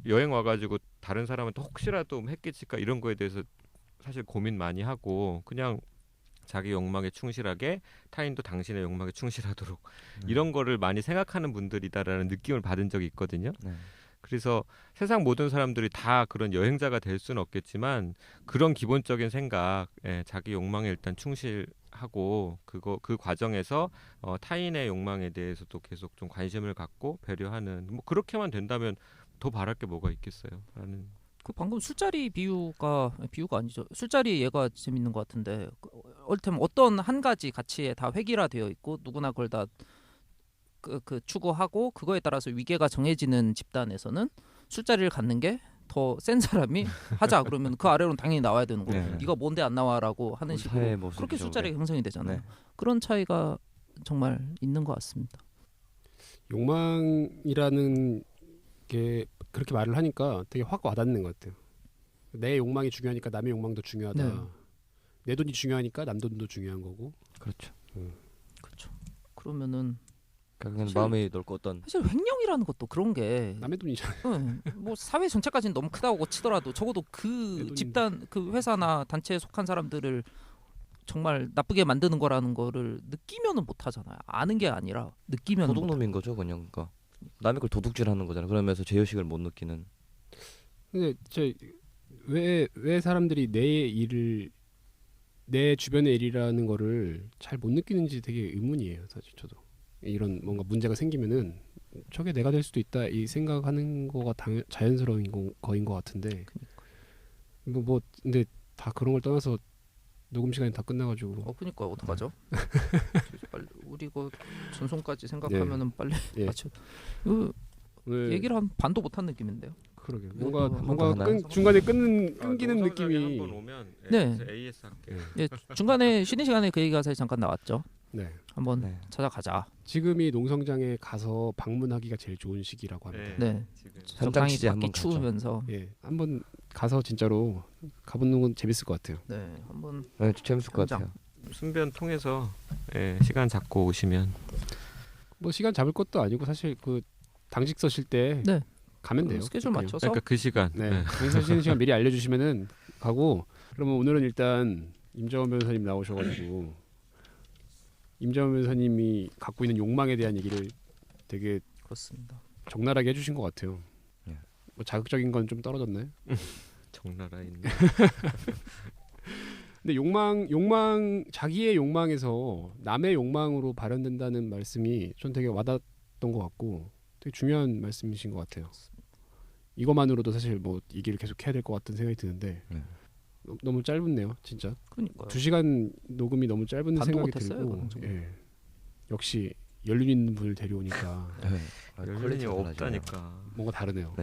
여행 와가지고 다른 사람한테 혹시라도 했겠을까 이런 거에 대해서 사실 고민 많이 하고 그냥 자기 욕망에 충실하게 타인도 당신의 욕망에 충실하도록 이런 거를 많이 생각하는 분들이다라는 느낌을 받은 적이 있거든요. 그래서 세상 모든 사람들이 다 그런 여행자가 될 수는 없겠지만 그런 기본적인 생각, 자기 욕망에 일단 충실하고 그 과정에서 타인의 욕망에 대해서도 계속 좀 관심을 갖고 배려하는 뭐 그렇게만 된다면 더 바랄 게 뭐가 있겠어요? 라는. 그 방금 술자리 비유가 아니죠. 술자리 얘가 재밌는 것 같은데 얼테면 어떤 한 가지 가치에 다 획일화되어 있고 누구나 그걸 다 그 추구하고 그거에 따라서 위계가 정해지는 집단에서는 술자리를 갖는 게 더 센 사람이 하자 그러면 그 아래로는 당연히 나와야 되는 거고 네가 뭔데 안 나와라고 하는 식으로 그렇게 술자리가 형성이 되잖아요. 그런 차이가 정말 있는 것 같습니다. 욕망이라는 게 그렇게 말을 하니까 되게 확 와닿는 것 같아요. 내 욕망이 중요하니까 남의 욕망도 중요하다. 내 돈이 중요하니까 남 돈도 중요한 거고. 그렇죠. 그렇죠. 그러면은 그냥 마음이 넓고 어떤 사실 횡령이라는 것도 그런 게 남의 돈이잖아요. 뭐 사회 전체까지는 너무 크다고 치더라도 적어도 그 집단 그 회사나 단체에 속한 사람들을 정말 나쁘게 만드는 거라는 거를 느끼면은 못 하잖아요. 아는 게 아니라 느끼면 도둑놈인 거죠, 그냥. 그러니까 남의 걸 도둑질하는 거잖아요. 그러면서 죄의식을 못 느끼는. 근데 왜 사람들이 내 주변의 일이라는 거를 잘 못 느끼는지 되게 의문이에요. 사실 저도 이런 뭔가 문제가 생기면은 저게 내가 될 수도 있다 이 생각하는 거가 자연스러운 거인 것 같은데 뭐 근데 다 그런 걸 떠나서 녹음 시간이 다 끝나가지고 그러니까 어떡하죠? 빨리 우리 이거 전송까지 생각하면은 빨리 맞춰. 얘기를 한 반도 못한 느낌인데요. 그러게 뭔가 중간에 끊기는 느낌이. 한번 오면 AS 할게요. 중간에 쉬는 시간에 그 얘기가 사실 잠깐 나왔죠. 네. 한번 찾아가자. 지금이 농성장에 가서 방문하기가 제일 좋은 시기라고 합니다. 네. 적당히 밖이 추우면서. 한번 가서 진짜로 가보는 건 재밌을 것 같아요. 네, 한번. 네, 재밌을 것 같아요. 순변 통해서 시간 잡고 오시면. 뭐 시간 잡을 것도 아니고 사실 그 당직 서실 때 가면 돼요. 스케줄 맞춰서. 그러니까 그 시간. 당직 서시는 시간 미리 알려주시면은 가고. 그러면 오늘은 일단 임정원 변호사님 나오셔가지고 임정원 변호사님이 갖고 있는 욕망에 대한 얘기를 되게 그렇습니다. 적나라하게 해주신 것 같아요. 뭐 자극적인 건 좀 떨어졌나요? 적나라 있네. 근데 자기의 욕망에서 남의 욕망으로 발현된다는 말씀이 전 되게 와닿았던 것 같고 되게 중요한 말씀이신 것 같아요. 이것만으로도 사실 뭐 얘기를 계속 해야 될 것 같은 생각이 드는데 너무 짧네요, 진짜. 그러니까요. 2시간 녹음이 너무 짧은 생각이 들고. 역시 연륜 있는 분을 데려오니까 연륜이 없다니까. 뭔가 다르네요.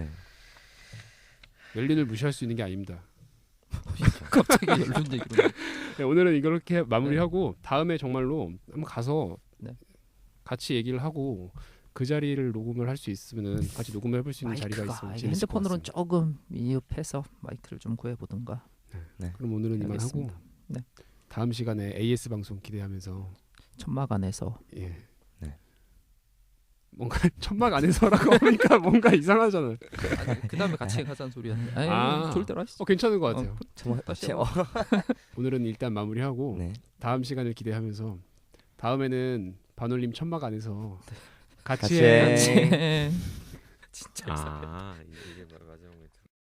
연륜을 무시할 수 있는 게 아닙니다. 갑자기 연륜 얘기로. 오늘은 이렇게 마무리하고 다음에 정말로 한번 가서 같이 얘기를 하고 그 자리를 녹음을 할 수 있으면은 같이 녹음을 해볼 수 있는 자리가 있으면 재밌을 핸드폰으로는 조금 미흡해서 마이크를 좀 구해보든가. 그럼 오늘은 이만 하고 다음 시간에 AS 방송 기대하면서 천막 안에서 뭔가 천막 안에서라고 하니까 뭔가 이상하잖아. 그 다음에 같이 가자는 소리였는데 좋을 대로 하시죠. 괜찮은 것 같아요. 다시 오늘은 일단 마무리하고 다음 시간을 기대하면서 다음에는 반올림 천막 안에서 같이 해. 진짜 이상해. 이게 바로